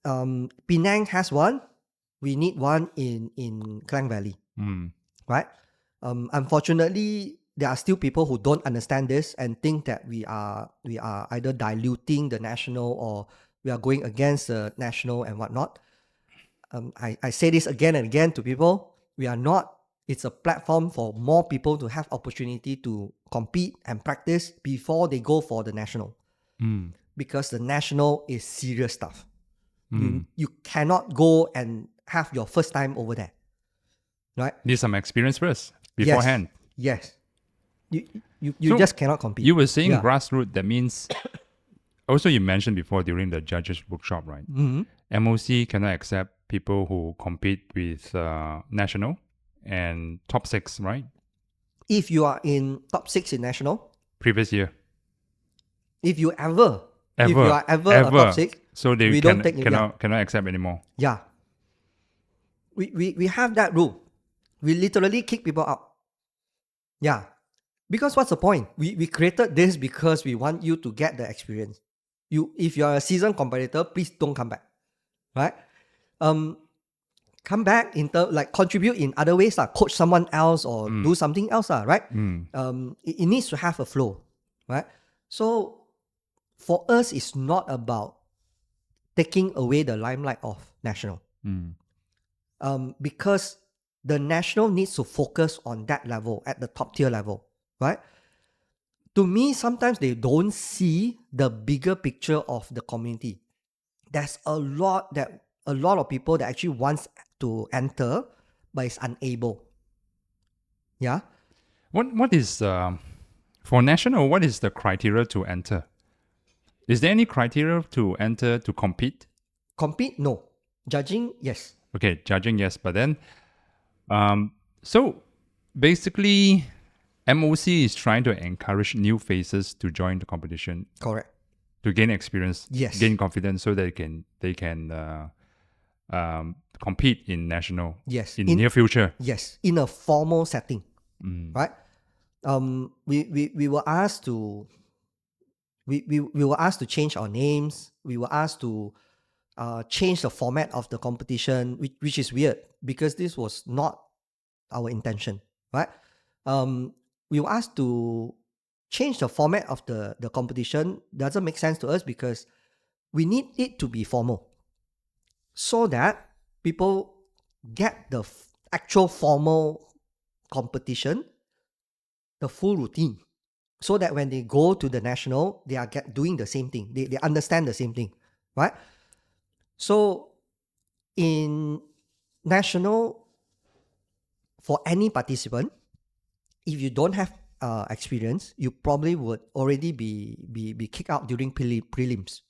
Penang has one. We need one in Klang Valley. Right? Unfortunately, there are still people who don't understand this and think that we are either diluting the national or we are going against the national and whatnot. I say this again and again to people. We are not. It's a platform for more people to have opportunity to compete and practice before they go for the national. Because the national is serious stuff. You cannot go and have your first time over there. Right? Need some experience first beforehand. Yes. You So just cannot compete. You were saying grassroots, that means also you mentioned before during the judges workshop, right? MOC cannot accept people who compete with national and top 6, right? If you are in top 6 in national, previous year, if you are ever a top 6, so they we don't take you. cannot accept anymore. Yeah. We have that rule. We literally kick people out. Yeah. Because what's the point? We created this because we want you to get the experience. If you're a seasoned competitor, please don't come back. Right? Come back contribute in other ways, coach someone else or do something else, right? It needs to have a flow, right? So for us, it's not about taking away the limelight of national, because the national needs to focus on that level, at the top tier level, right? To me, sometimes they don't see the bigger picture of the community. There's a lot of people that actually wants to enter, but is unable. Yeah. What is for national? What is the criteria to enter? Is there any criteria to enter to compete? Compete, no. Judging, yes. Okay, judging, yes. But then, so basically, MOC is trying to encourage new faces to join the competition. Correct. To gain experience, yes, gain confidence, so they can compete in national. Yes. In near future. Yes, in a formal setting, right? We were asked to. We were asked to change our names. We were asked to change the format of the competition, which is weird because this was not our intention, right? We were asked to change the format of the competition. Doesn't make sense to us because we need it to be formal so that people get the actual formal competition, the full routine, so that when they go to the national, they are doing the same thing. They understand the same thing, right? So in national, for any participant, if you don't have experience, you probably would already be kicked out during prelims.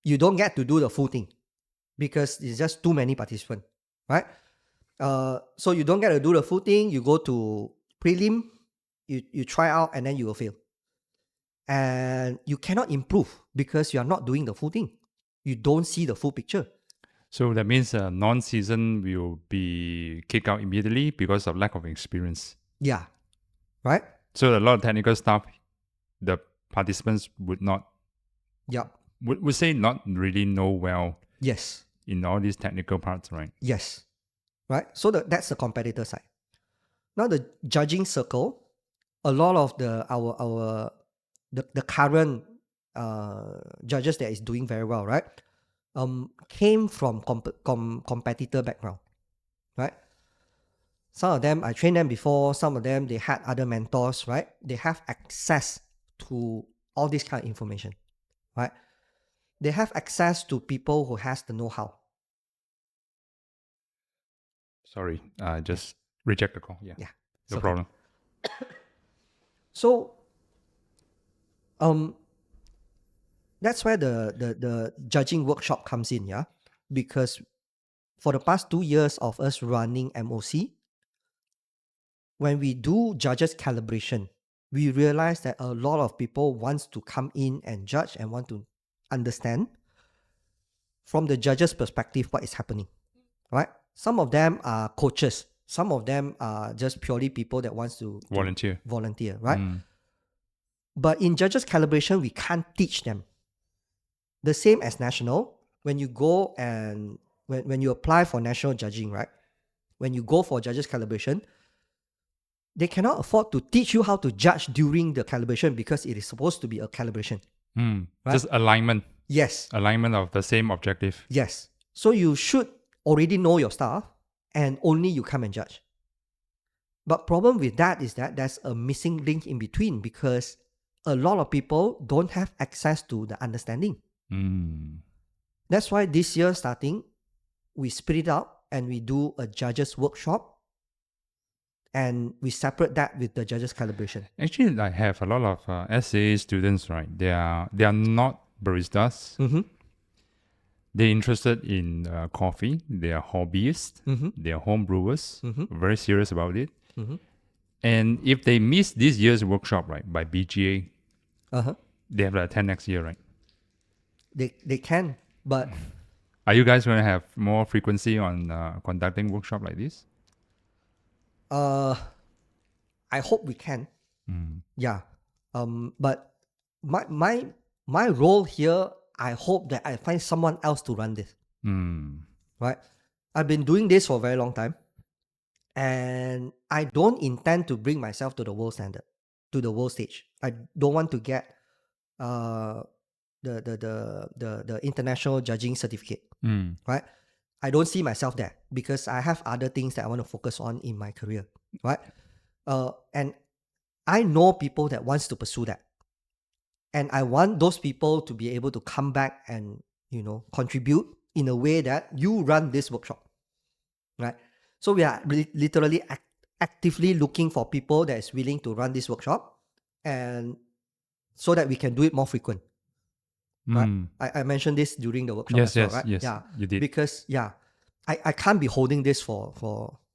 You don't get to do the full thing because it's just too many participants, right? So you don't get to do the full thing. You go to prelim, you try out, and then you will fail. And you cannot improve because you are not doing the full thing. You don't see the full picture. So that means non-season will be kicked out immediately because of lack of experience. Yeah, right? So a lot of technical stuff, the participants would not, would say not really know well. Yes. In all these technical parts, right? Yes. Right? So that's the competitor side. Now the judging circle, a lot of the current judges that is doing very well, right? Came from competitor background, right? Some of them I trained them before. Some of them they had other mentors, right? They have access to all this kind of information, right? They have access to people who has the know-how. Sorry, just reject the call. Yeah, no problem. So, that's where the judging workshop comes in, yeah? Because for the past 2 years of us running MOC, when we do judges calibration, we realize that a lot of people wants to come in and judge and want to understand from the judge's perspective what is happening, right? Some of them are coaches. Some of them are just purely people that wants to volunteer, right? But in judges calibration, we can't teach them. The same as national, when you go and when you apply for national judging, right? When you go for judges calibration, they cannot afford to teach you how to judge during the calibration because it is supposed to be a calibration. Right? Just alignment. Yes. Alignment of the same objective. Yes. So you should already know your stuff and only you come and judge. But problem with that is that there's a missing link in between because a lot of people don't have access to the understanding. That's why this year starting, we split it up and we do a judges workshop and we separate that with the judges calibration. Actually, I have a lot of SA students, right? They are not baristas. They're interested in coffee. They are hobbyists. They are home brewers. Very serious about it. And if they miss this year's workshop, right, by BGA, they have to attend next year, right? They can, but are you guys going to have more frequency on conducting workshop like this? I hope we can. Yeah. But my role here, I hope that I find someone else to run this. Right? I've been doing this for a very long time. And I don't intend to bring myself to the world standard, to the world stage. I don't want to get the international judging certificate. Right? I don't see myself there because I have other things that I want to focus on in my career. Right? And I know people that wants to pursue that. And I want those people to be able to come back and, contribute in a way that you run this workshop. Right? So we are literally actively looking for people that is willing to run this workshop and so that we can do it more frequent. Right? I mentioned this during the workshop as well, right? Yes, yeah, you did. Because, I can't be holding this for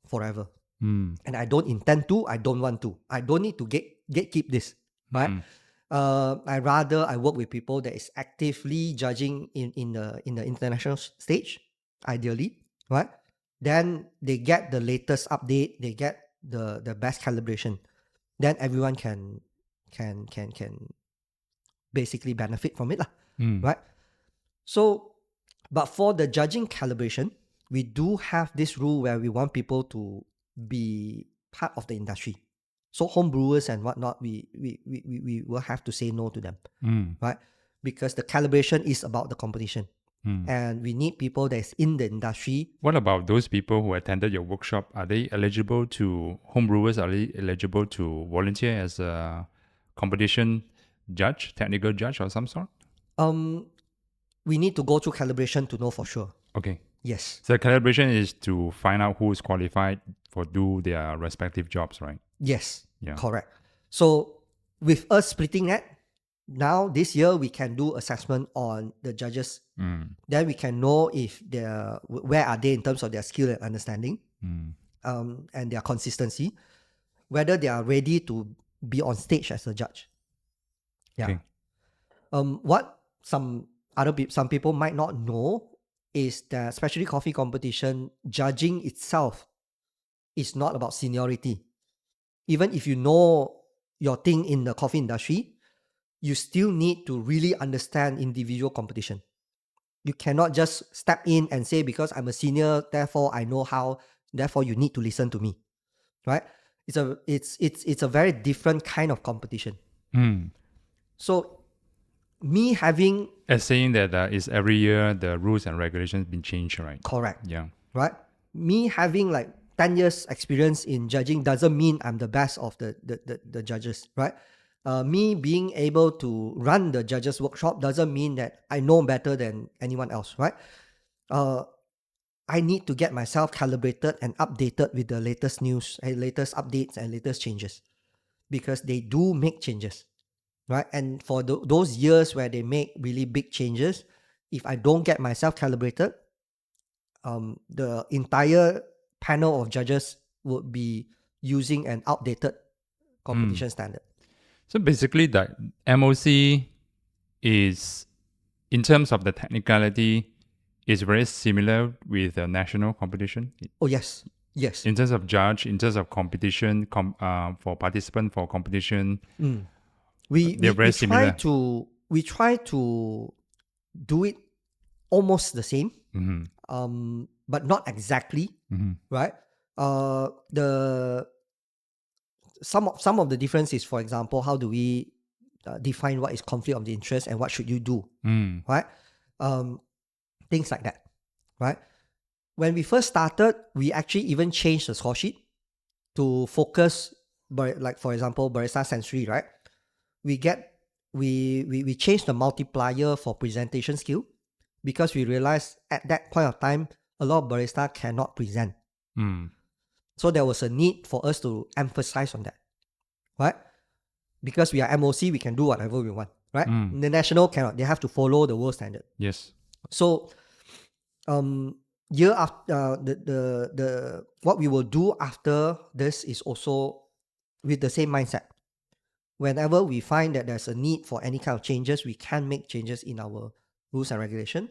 forever. And I don't intend to, I don't want to. I don't need to gatekeep this, right? I work with people that is actively judging in the international stage, ideally, right? Then they get the latest update, they get the best calibration. Then everyone can basically benefit from it, right? So, but for the judging calibration, we do have this rule where we want people to be part of the industry. So home brewers and whatnot, we will have to say no to them, right? Because the calibration is about the competition. And we need people that is in the industry. What about those people who attended your workshop? Are they eligible to, home brewers, are they eligible to volunteer as a competition judge, technical judge of some sort? We need to go through calibration to know for sure. Okay. Yes. So calibration is to find out who is qualified for do their respective jobs, right? Yes. Yeah. Correct. So with us splitting that, now this year we can do assessment on the judges. Then we can know if where are they in terms of their skill and understanding, and their consistency, whether they are ready to be on stage as a judge. Yeah. Okay. What some people might not know is that specialty coffee competition judging itself is not about seniority. Even if you know your thing in the coffee industry, you still need to really understand individual competition. You cannot just step in and say, because I'm a senior, therefore I know how, therefore you need to listen to me. Right? It's a very different kind of competition. So me having as saying that is every year the rules and regulations been changed, right? correct. Yeah. Right? Me having like 10 years experience in judging doesn't mean I'm the best of the judges, right? Me being able to run the judges workshop doesn't mean that I know better than anyone else, right? I need to get myself calibrated and updated with the latest news and latest updates and latest changes, because they do make changes, right? And for those years where they make really big changes, if I don't get myself calibrated, the entire panel of judges would be using an outdated competition standard. So basically, the MOC is, in terms of the technicality, is very similar with the national competition. Oh yes, yes. In terms of judge, in terms of competition, for participant for competition, they're very similar. We try to do it almost the same, but not exactly, right? Some of the difference is, for example, how do we define what is conflict of the interest and what should you do, right? Things like that, right? When we first started, we actually even changed the score sheet to focus, like for example, barista sensory, right? We changed the multiplier for presentation skill, because we realized at that point of time a lot of barista cannot present. So there was a need for us to emphasize on that, right? Because we are MOC, we can do whatever we want, right? The national cannot; they have to follow the world standard. Yes. So, year after the what we will do after this is also with the same mindset. Whenever we find that there's a need for any kind of changes, we can make changes in our rules and regulation.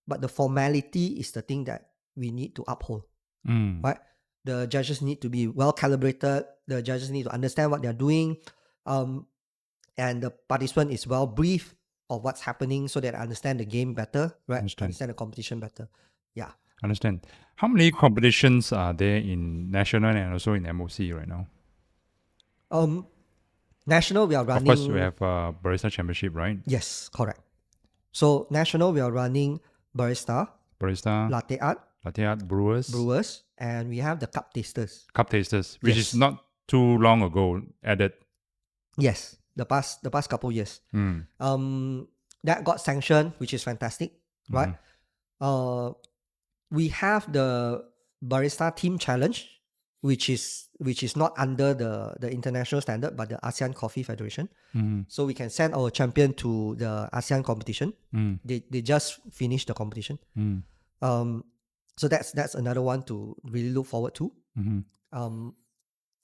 But the formality is the thing that we need to uphold, right? The judges need to be well calibrated. The judges need to understand what they're doing, and the participant is well briefed of what's happening so that I understand the game better, right? Understand the competition better. Yeah. Understand. How many competitions are there in national and also in MOC right now? National, we are running. Of course, we have Barista Championship, right? Yes, correct. So national, we are running barista, latte art, brewers, and we have the cup tasters. Cup tasters, which is not too long ago added. Yes, the past couple years. That got sanctioned, which is fantastic, right? We have the barista team challenge, which is not under the international standard but the ASEAN Coffee Federation. So we can send our champion to the ASEAN competition. They just finished the competition. So that's another one to really look forward to.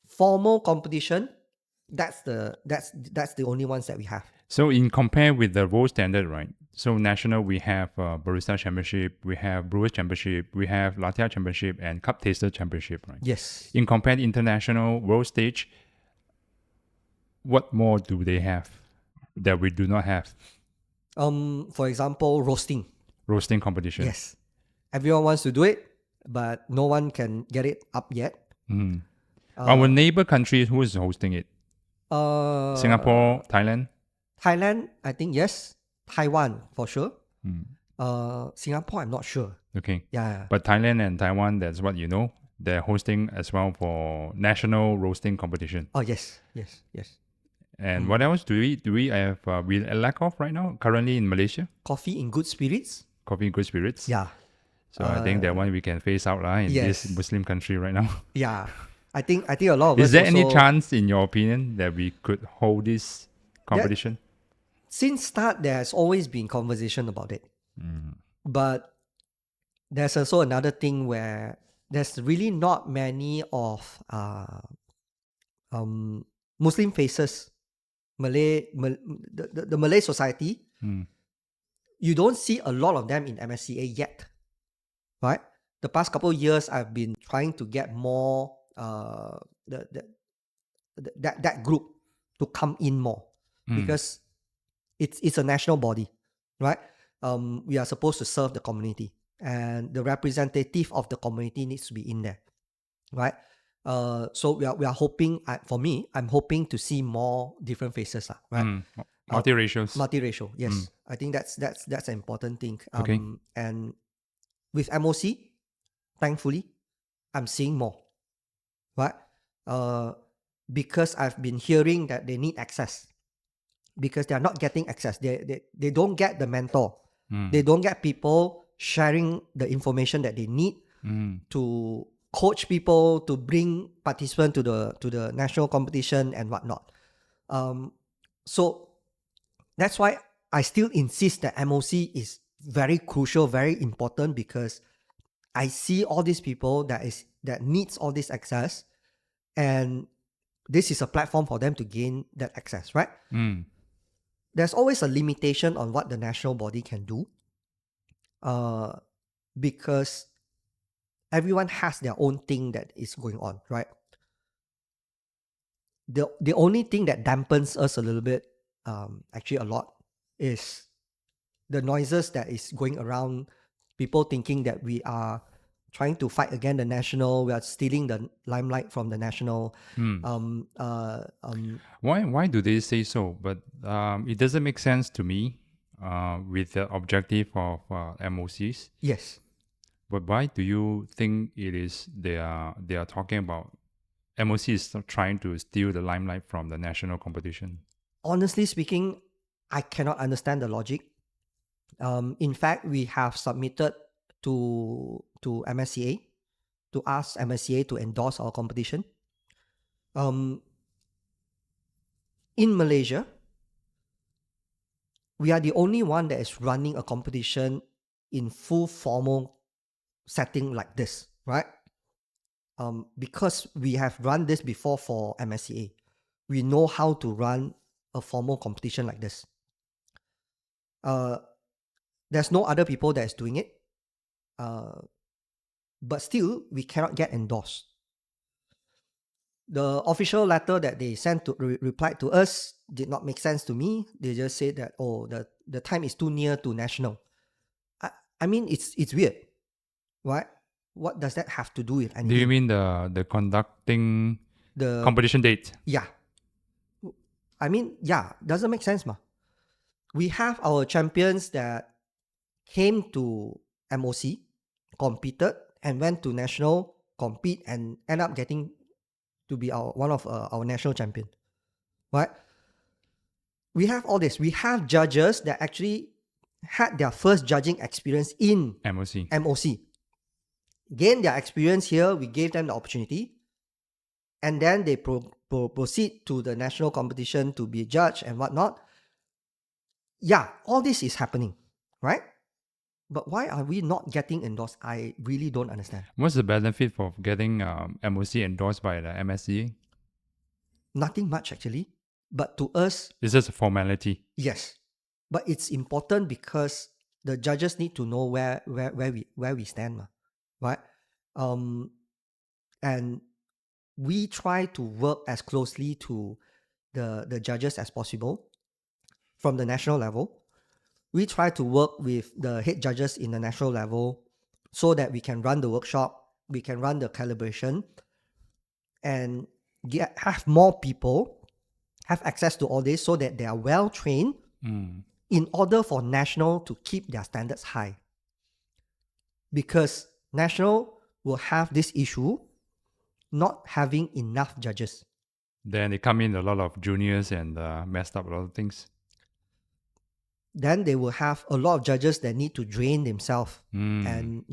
Formal competition, that's the only ones that we have. So in compare with the world standard, right? So national, we have Barista Championship, we have Brewers Championship, we have Latte Art Championship, and Cup Taster Championship, right? Yes. In compare international world stage, what more do they have that we do not have? For example, roasting competition. Yes, everyone wants to do it, but no one can get it up yet. Our neighbor countries, who is hosting it? Singapore, Thailand, I think yes. Taiwan for sure. Singapore, I'm not sure. Okay. Yeah. But Thailand and Taiwan, that's what you know. They're hosting as well for national roasting competition. Oh yes. And what else do we have? We lack of right now currently in Malaysia. Coffee in good spirits. Yeah. Yeah. So I think that one we can phase out in this Muslim country right now. Yeah. I think a lot of Is us there any also, chance, in your opinion, that we could hold this competition? since start there's always been conversation about it. But there's also another thing where there's really not many of Muslim faces, the Malay society. You don't see a lot of them in MSCA yet, right? The past couple of years, I've been trying to get more that group to come in more, because it's a national body, right? We are supposed to serve the community, and the representative of the community needs to be in there, right? So we are hoping. For me, I'm hoping to see more different faces, right? Multiracials. Multiracial, yes. I think that's an important thing. Okay. And with MOC, thankfully, I'm seeing more, right? Because I've been hearing that they need access, because they are not getting access. They don't get the mentor. They don't get people sharing the information that they need to coach people, to bring participants to the national competition and whatnot. So that's why I still insist that MOC is very crucial, very important, because I see all these people that needs all this access, and this is a platform for them to gain that access, right? There's always a limitation on what the national body can do, because everyone has their own thing that is going on, right? The only thing that dampens us a little bit, actually a lot, is the noises that is going around. People thinking that we are trying to fight against the national, we are stealing the limelight from the national. Why do they say so? But it doesn't make sense to me with the objective of MOCs. Yes. But why do you think it is they are talking about MOC is trying to steal the limelight from the national competition? Honestly speaking, I cannot understand the logic. In fact, we have submitted to MSCA to ask MSCA to endorse our competition. In Malaysia, we are the only one that is running a competition in full formal setting like this, right? Because we have run this before for MSCA, we know how to run a formal competition like this. There's no other people that is doing it, but still we cannot get endorsed. The official letter that they sent to replied to us did not make sense to me. They just said that, oh, the time is too near to national. I mean, it's weird, right? What does that have to do with anything? Do you mean the conducting the competition date? Yeah. I mean, yeah, doesn't make sense, ma. We have our champions that came to MOC, competed, and went to national, compete, and end up getting to be one of our national champion, right? We have all this. We have judges that actually had their first judging experience in MOC. Gained their experience here. We gave them the opportunity, and then they proceed to the national competition to be judged and whatnot. Yeah, all this is happening, right? But why are we not getting endorsed? I really don't understand. What's the benefit of getting MOC endorsed by the MSCA? Nothing much, actually. But to us, It's just a formality. yes. But it's important because the judges need to know where we stand, right? And we try to work as closely to the judges as possible from the national level. We try to work with the head judges in the national level so that we can run the workshop, we can run the calibration, and have more people have access to all this so that they are well trained in order for national to keep their standards high. Because national will have this issue not having enough judges. Then they come in a lot of juniors and messed up a lot of things. Then they will have a lot of judges that need to drain themselves. And,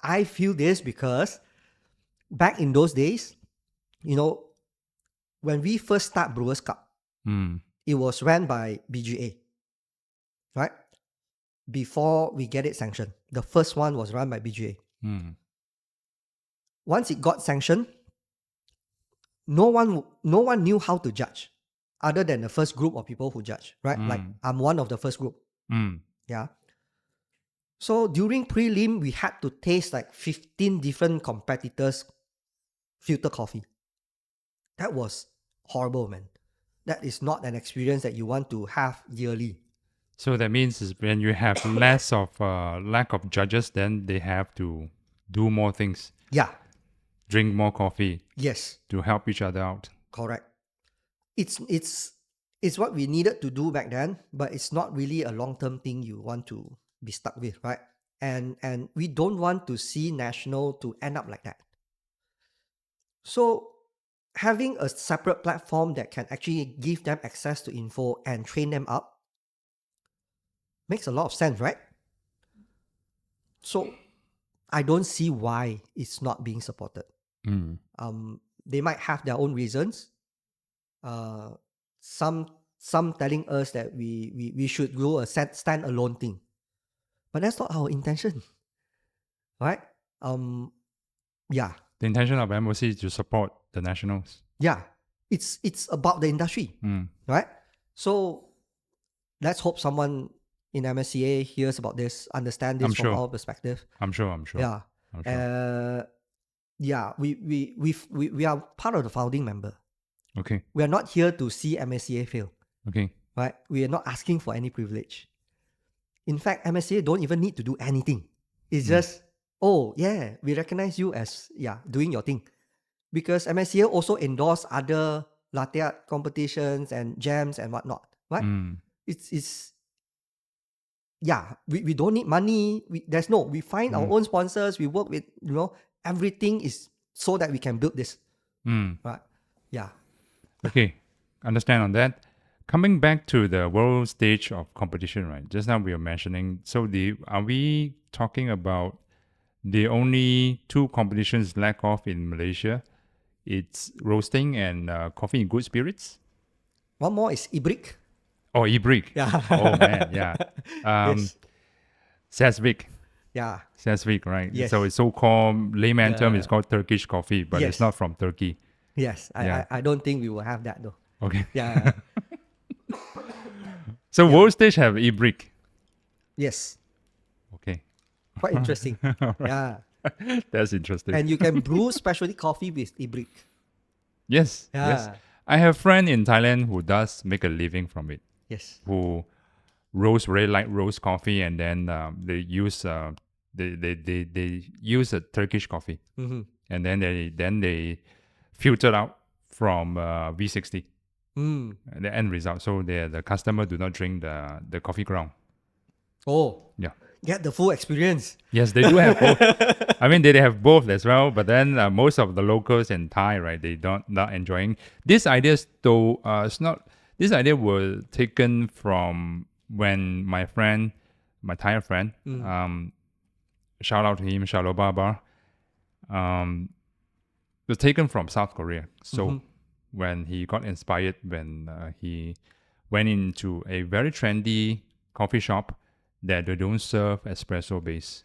I feel this because back in those days, you know, when we first start Brewers Cup, it was ran by BGA, right? Before we get it sanctioned, the first one was run by BGA. Once it got sanctioned, no one knew how to judge, other than the first group of people who judge, right? Like I'm one of the first group. Yeah. So during prelim, we had to taste like 15 different competitors' filter coffee. That was horrible, man. That is not an experience that you want to have yearly. So that means is when you have less of lack of judges, then they have to do more things, Yeah. drink more coffee Yes. to help each other out. Correct. It's what we needed to do back then, but it's not really a long-term thing you want to be stuck with, right? And we don't want to see national to end up like that. So having a separate platform that can actually give them access to info and train them up makes a lot of sense, right? So I don't see why it's not being supported. They might have their own reasons. Some telling us that we should do a standalone thing, but that's not our intention, right? Yeah, The intention of MOC is to support the nationals. yeah. It's about the industry, right? So let's hope someone in MSCA hears about this, understand this I'm from sure. our perspective. I'm sure. Yeah. I'm sure. Yeah, we are part of the founding member. Okay. We are not here to see MSCA fail, Okay. right? We are not asking for any privilege. In fact, MSCA don't even need to do anything. It's just, oh yeah, we recognize you as doing your thing. Because MSCA also endorse other latte art competitions and jams and whatnot, right? It's we don't need money. We find our own sponsors. We work with, everything is so that we can build this. Right? Yeah. Okay. Understand on that. Coming back to the world stage of competition, right? Just now we were mentioning. So are we talking about the only two competitions lack of in Malaysia? It's roasting and coffee in good spirits. One more is Ibrik. Oh, Ibrik. Yeah. Oh man, yeah. Yes. Sazvik. Yeah. Sazvik, right? Yes. So it's so-called layman term is called Turkish coffee, but it's Yes. not from Turkey. Yes. Yeah. I don't think we will have that though. Okay. Yeah. So world stage have Ibrik. Yes. Okay. Quite interesting. Yeah. That's interesting. And you can brew specialty coffee with Ibrik. Yes. Yeah. Yes. I have a friend in Thailand who does make a living from it. Yes. Who roast very light roast coffee, and then they use they use a Turkish coffee, and then they filter out from V60 the end result, so the customer do not drink the coffee ground. Oh. Yeah. Get the full experience. Yes, they do have both. I mean, they have both as well. But then most of the locals in Thai, right, they not enjoying these ideas. Though it's not. This idea was taken from when my Thai friend, shout out to him, Shalo Baba, was taken from South Korea. So when he got inspired, when he went into a very trendy coffee shop that they don't serve espresso base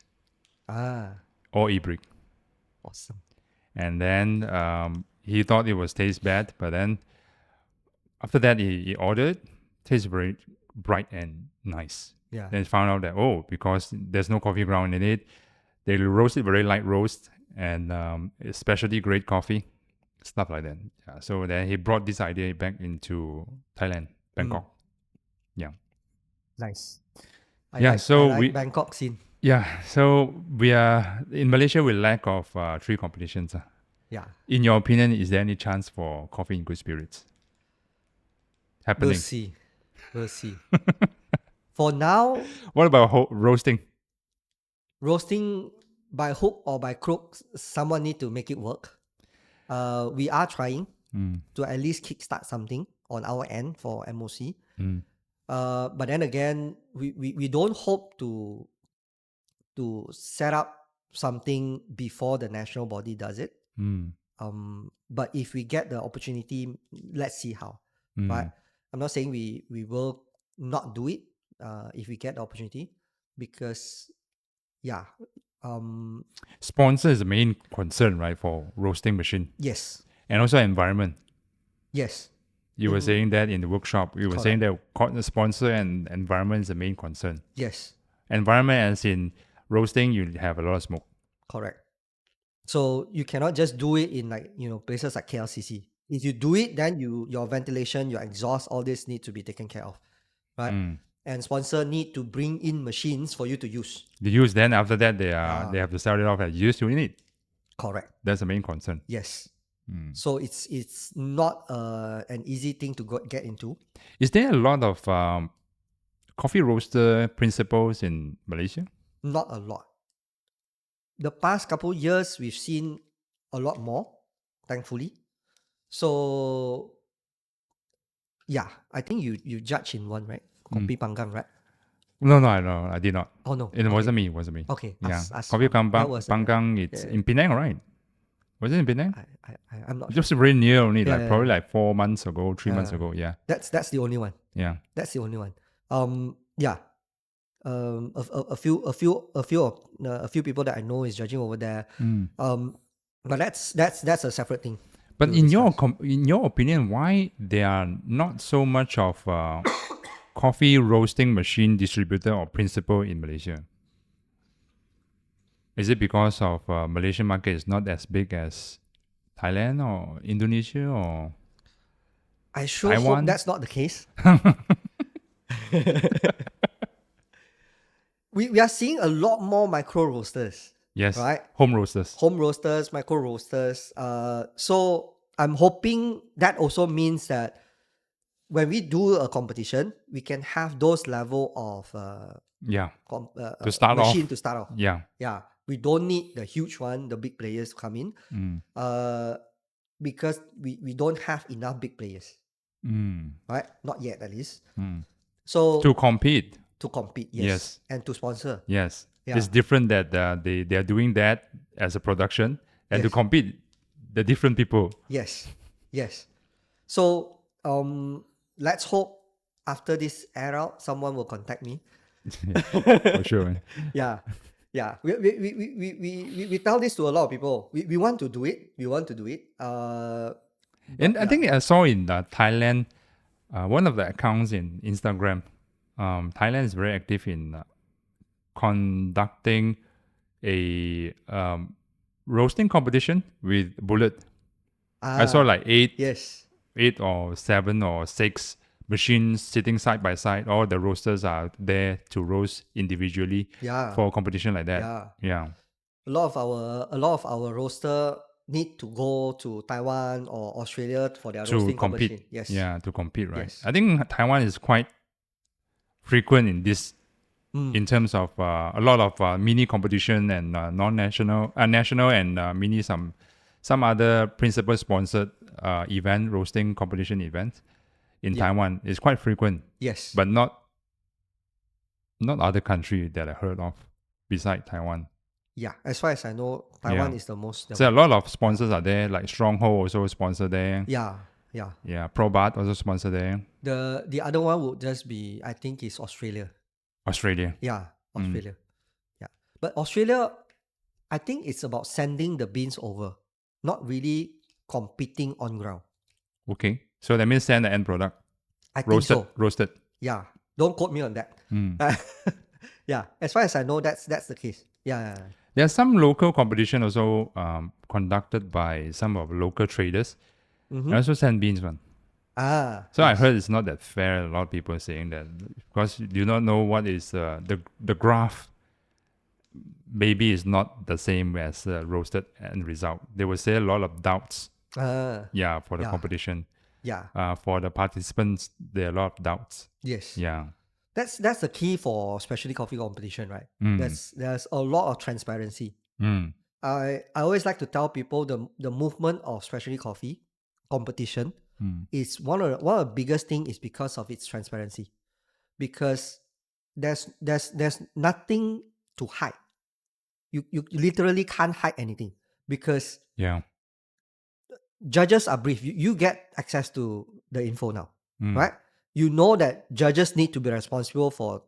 or e-brick. Awesome. And then he thought it was taste bad, but then after that he ordered, tastes very bright and nice. Yeah. Then he found out that because there's no coffee ground in it, they roast it very light roast and specialty grade coffee, stuff like that. Yeah. So then he brought this idea back into Thailand, Bangkok. Yeah. Nice. I like Bangkok scene. Yeah, so we are in Malaysia. We lack of 3 competitions. Yeah. In your opinion, is there any chance for coffee in good spirits happening? We'll see. For now, what about roasting? Roasting by hook or by crook, someone need to make it work. We are trying to at least kickstart something on our end for MOC. But then again, we don't hope to set up something before the national body does it. But if we get the opportunity, let's see how. Right? I'm not saying we will not do it if we get the opportunity, because yeah, Sponsor is the main concern, right, for roasting machine, yes, and also environment. yes, You were saying that in the workshop. You were saying that the sponsor and environment is the main concern. yes, Environment, as in roasting, you have a lot of smoke. correct. So you cannot just do it in, like, places like KLCC. If you do it, then your ventilation, your exhaust, all this need to be taken care of, right? And sponsor need to bring in machines for you to use. They use, then after that they have to sell it off as used unit. Correct. That's the main concern. Yes. So it's not an easy thing to get into. Is there a lot of coffee roaster principles in Malaysia? Not a lot. The past couple years, we've seen a lot more, thankfully. So yeah, I think you judge in one, right? Kopi Panggang, right? No, I did not. Oh no, It wasn't me. It wasn't me. Okay, Yeah, ask Coffee that was Panggang. It's in Penang, right? Was it in Penang? I'm not sure. Just very near only, Yeah, like probably like 4 months ago, 3 months ago. Yeah, That's the only one. yeah. That's the only one. Yeah. A few people that I know is judging over there. But that's a separate thing. But to in discuss. your opinion, why there are not so much of coffee roasting machine distributor or principal in Malaysia? Is it because of Malaysian market is not as big as Thailand or Indonesia or I sure Taiwan? hope that's not the case. We are seeing a lot more micro roasters. Yes, right? home roasters. Home roasters, micro roasters. So I'm hoping that also means that when we do a competition, we can have those level of Yeah, to start machine off. to start off. Yeah, Yeah, we don't need the huge one, the big players to come in, because we don't have enough big players, right? Not yet, at least. So to compete. Yes, and to sponsor. Yes, Yeah. it's different that they are doing that as a production and to Yes. compete the different people. Yes, yes. So let's hope after this air out, someone will contact me. For sure. Yeah, yeah. We tell this to a lot of people. We want to do it. We want to do it. And I think I saw in Thailand, one of the accounts in Instagram, Thailand is very active in conducting a roasting competition with bullet. I saw like eight or 7 or 6 machines sitting side by side. All the roasters are there to roast individually for a competition like that. Yeah. A lot of our roaster need to go to Taiwan or Australia for their roasting competition. Yes. Yeah, to compete, right? Yes. I think Taiwan is quite frequent in this, in terms of a lot of mini competition and non-national, national and mini some other principal sponsored event, roasting competition events in Taiwan is quite frequent. Yes. But not other country that I heard of beside Taiwan. Yeah, as far as I know, Taiwan is the most. So a lot of sponsors are there, like Stronghold also sponsor there. Yeah. Yeah, ProBat also sponsor there. The other one would just be, I think, is Australia. Yeah, Australia. Yeah, but Australia, I think it's about sending the beans over, not really competing on ground. Okay, so that means send the end product. I think so. Roasted. Yeah, don't quote me on that. Yeah, as far as I know, that's the case. Yeah. There's some local competition also conducted by some of local traders. I also send beans one. So I heard it's not that fair. A lot of people are saying that because you do not know what is the graph. Maybe is not the same as roasted end result. They will say a lot of doubts. For the competition. Yeah. For the participants, there are a lot of doubts. Yes. Yeah. That's the key for specialty coffee competition, right? There's a lot of transparency. I always like to tell people the movement of specialty coffee competition is one of the biggest thing is because of its transparency. Because there's nothing to hide. You literally can't hide anything because judges are briefed. You get access to the info now, Mm. right? You know that judges need to be responsible for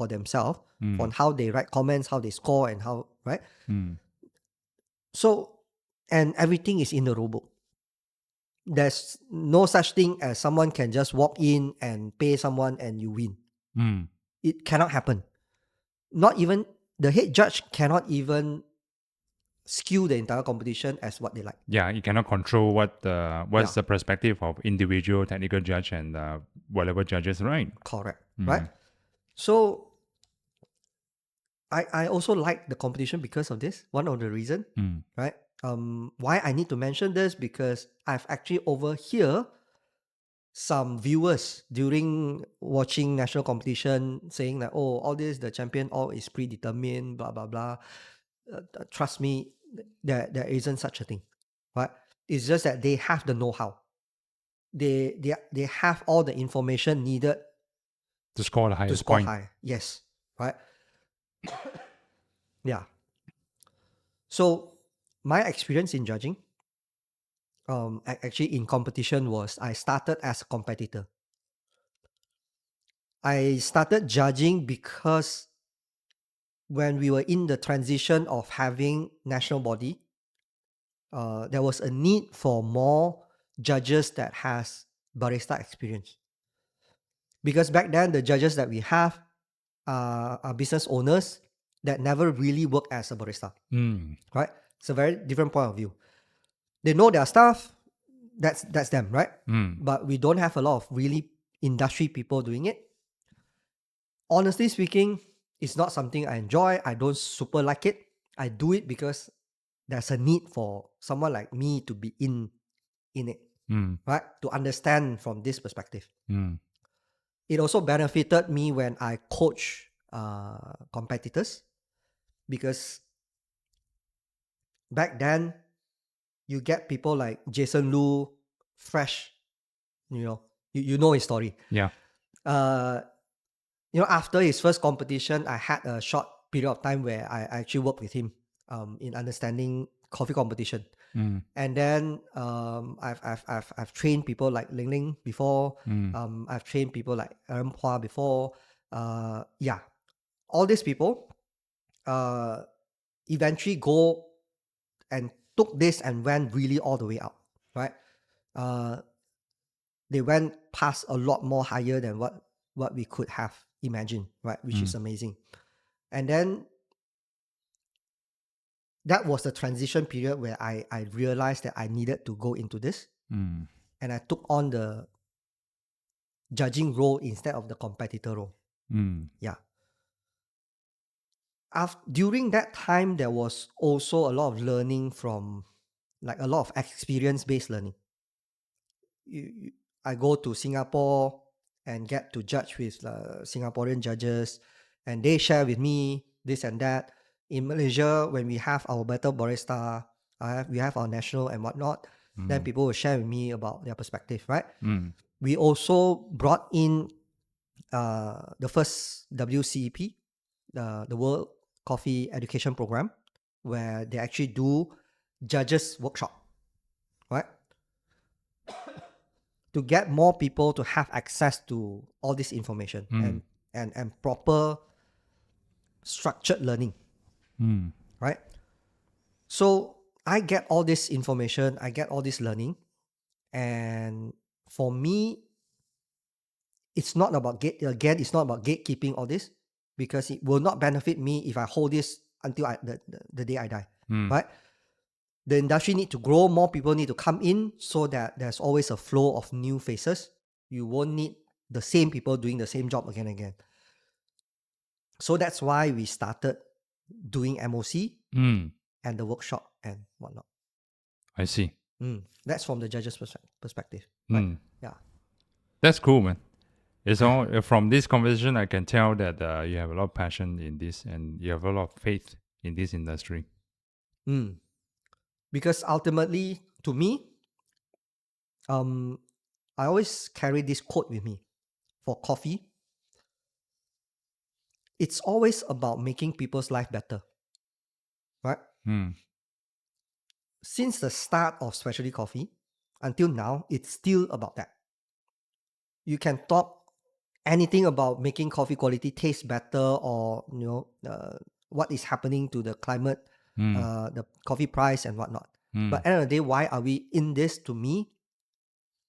themselves, on how they write comments, how they score, and how, right? Mm. So, and everything is in the rule book. There's no such thing as someone can just walk in and pay someone and you win. Mm. It cannot happen. Not even the head judge cannot even skew the entire competition as what they like. Yeah, you cannot control what's Yeah. the perspective of individual technical judge and whatever judges, right? Correct. Right? So I also like the competition because of this. One of the reason, Mm. right? Why I need to mention this, because I've actually overhear some viewers during watching national competition saying that, oh, all this, the champion all is predetermined, blah blah blah. Trust me, there isn't such a thing, right? It's just that they have the know-how. They have all the information needed To score the to highest score point. high. Yes, right? Yeah. So my experience in judging, actually in competition, was I started as a competitor. I started judging because when we were in the transition of having national body, there was a need for more judges that has barista experience. Because back then, the judges that we have are business owners that never really worked as a barista, Mm. right? It's a very different point of view. They know their stuff, that's them, right? Mm. But we don't have a lot of really industry people doing it. Honestly speaking, it's not something I enjoy. I don't super like it. I do it because there's a need for someone like me to be in it, Mm. right? To understand from this perspective. Mm. It also benefited me when I coach competitors, because back then you get people like Jason Lu, fresh, you know his story. Yeah. Uh, after his first competition, I had a short period of time where I actually worked with him in understanding coffee competition. Mm. And then I've trained people like Ling Ling before. Mm. I've trained people like Aaron Hua before. Yeah, all these people eventually go and took this and went really all the way up, right? Uh, they went past a lot more higher than what we could have imagined, right? Which is amazing. And then that was the transition period where I realized that I needed to go into this, Mm. and I took on the judging role instead of the competitor role. Mm. Yeah. During that time, there was also a lot of learning from, like, a lot of experience-based learning. I go to Singapore and get to judge with Singaporean judges, and they share with me this and that. In Malaysia, when we have our Battle Barista, we have our national and whatnot, then people will share with me about their perspective, right? Mm. We also brought in the first WCEP, the World Coffee Education Program, where they actually do judges workshop, right? To get more people to have access to all this information and proper structured learning, Mm. right? So I get all this information, I get all this learning, and for me, it's not about it's not about gatekeeping all this, because it will not benefit me if I hold this until the day I die, Mm. right? The industry need to grow, more people need to come in, so that there's always a flow of new faces. You won't need the same people doing the same job again and again. So that's why we started doing MOC Mm. and the workshop and whatnot. I see. That's from the judge's perspective, right? Mm. Yeah. That's cool, man. It's all from this conversation. I can tell that you have a lot of passion in this, and you have a lot of faith in this industry. Because ultimately, to me, I always carry this quote with me for coffee. It's always about making people's life better, right? Mm. since the start of specialty coffee until now, it's still about that. You can talk anything about making coffee quality taste better, or what is happening to the climate, the coffee price and whatnot. But at the end of the day, why are we in this? To me,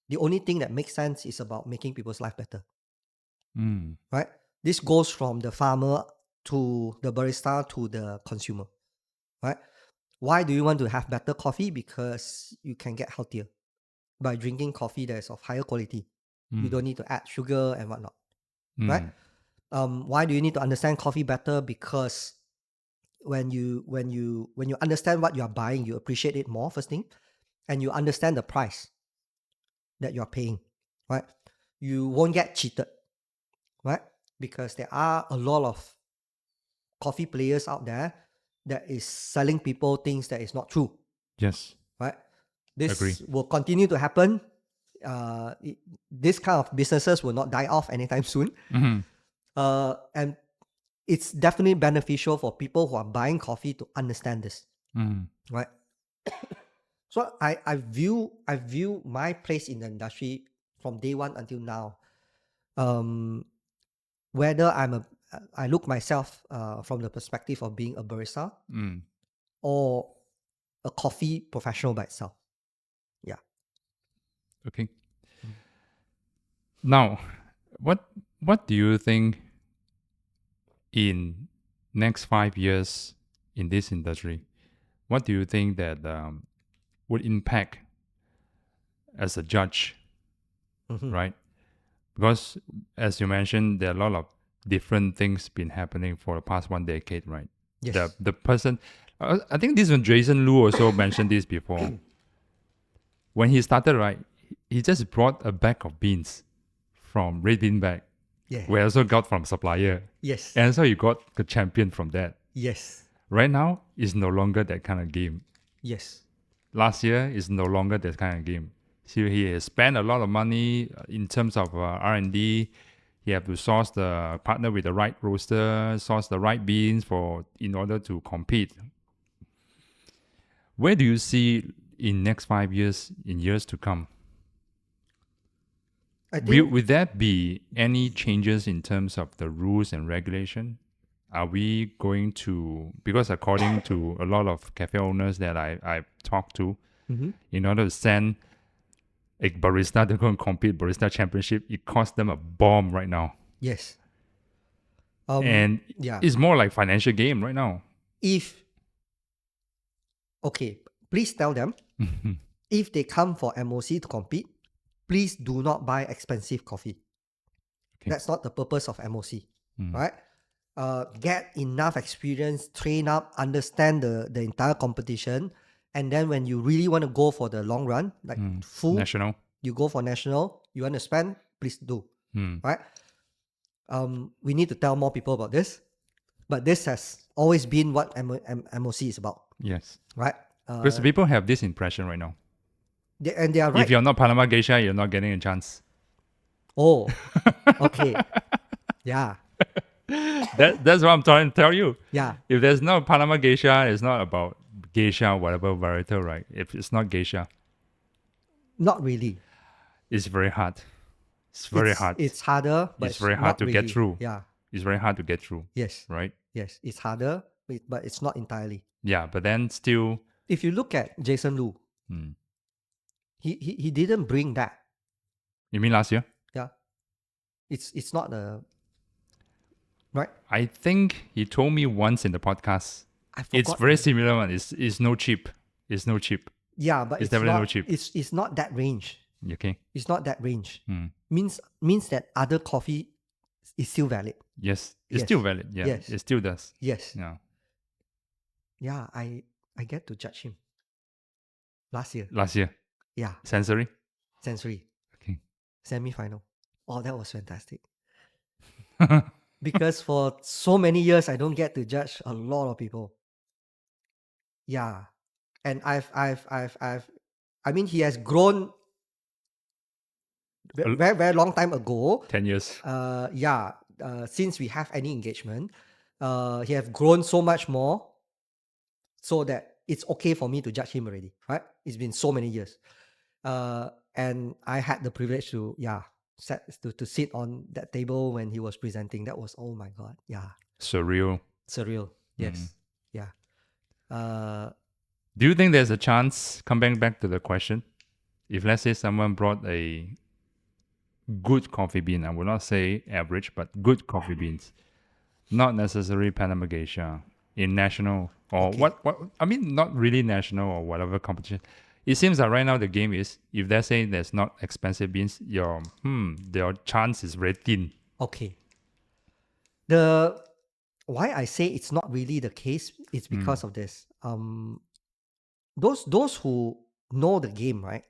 the only thing that makes sense is about making people's life better. Right? This goes from the farmer to the barista to the consumer. Right? Why do you want to have better coffee? Because you can get healthier by drinking coffee that is of higher quality. You don't need to add sugar and whatnot. Right? Why do you need to understand coffee better? Because when you understand what you are buying, you appreciate it more, first thing, and you understand the price that you are paying. Right? You won't get cheated. Right? Because there are a lot of coffee players out there that is selling people things that is not true. Yes. Right? This Agree. will continue to happen. This kind of businesses will not die off anytime soon. And it's definitely beneficial for people who are buying coffee to understand this. Right? So I view my place in the industry from day one until now. Whether I look myself from the perspective of being a barista or a coffee professional by itself. Yeah. Okay. Now, what do you think in next 5 years in this industry? What do you think that would impact as a judge, right? Because as you mentioned, there are a lot of different things been happening for the past 1 decade, right? Yes. The person, I think this one Jason Lu also mentioned this before. When he started, right, he just brought a bag of beans from red bean bag. Yeah. We also got from supplier. Yes. And so you got the champion from that. Yes. Right now, it's no longer that kind of game. Yes. Last year is no longer that kind of game. So he has spent a lot of money in terms of R&D. He have to source the partner with the right roaster, source the right beans in order to compete. Where do you see in next 5 years, in years to come? I think Will there be any changes in terms of the rules and regulation? Are we going to, because according to a lot of cafe owners that I talked to, in order to send a barista to go and compete Barista Championship, it costs them a bomb right now. yes. And yeah. it's more like financial game right now. Please tell them if they come for MOC to compete, please do not buy expensive coffee. Okay. That's not the purpose of MOC, right? Get enough experience, train up, understand the entire competition, and then when you really want to go for the long run, like full National. you go for national, you want to spend, please do, right? We need to tell more people about this, but this has always been what MOC is about. Yes. Right? Because people have this impression right now. They are right. If you're not Panama Geisha, you're not getting a chance. Oh, okay. Yeah. That's what I'm trying to tell you. Yeah. If there's no Panama Geisha, it's not about geisha, whatever varietal, right? If it's not geisha, Not really. it's very hard. It's very hard. It's harder, but it's very hard not to really. get through. Yeah. It's very hard to get through. Yes. Right? Yes. It's harder, but it's not entirely. Yeah, but then still. If you look at Jason Lu, he didn't bring that. You mean last year? Yeah. It's not a right. I think he told me once in the podcast. I forgot. It's very similar one. It's no cheap. It's no cheap. Yeah, but it's definitely not no cheap. It's not that range. Okay. It's not that range. Means that other coffee is still valid. Yes. It's still valid. Yeah. Yes. It still does. Yes. Yeah. Yeah, I get to judge him. Last year. Yeah. Sensory. Okay. Semi-final. Oh, that was fantastic. Because for so many years I don't get to judge a lot of people. Yeah. And I mean he has grown very, very long time ago. 10 years. Since we have any engagement, he have grown so much more so that it's okay for me to judge him already, right? It's been so many years. And I had the privilege to sit on that table when he was presenting. That was, oh my God, Surreal. surreal. Yes, yeah. Do you think there's a chance, coming back to the question, if let's say someone brought a good coffee bean, I would not say average, but good coffee beans, not necessarily Panama Geisha, in national or Okay. what I mean, not really national or whatever competition. It seems that right now the game is, if they say there's not expensive beans, your chance is very thin. Okay. The why I say it's not really the case, it's because of this. Those who know the game, right?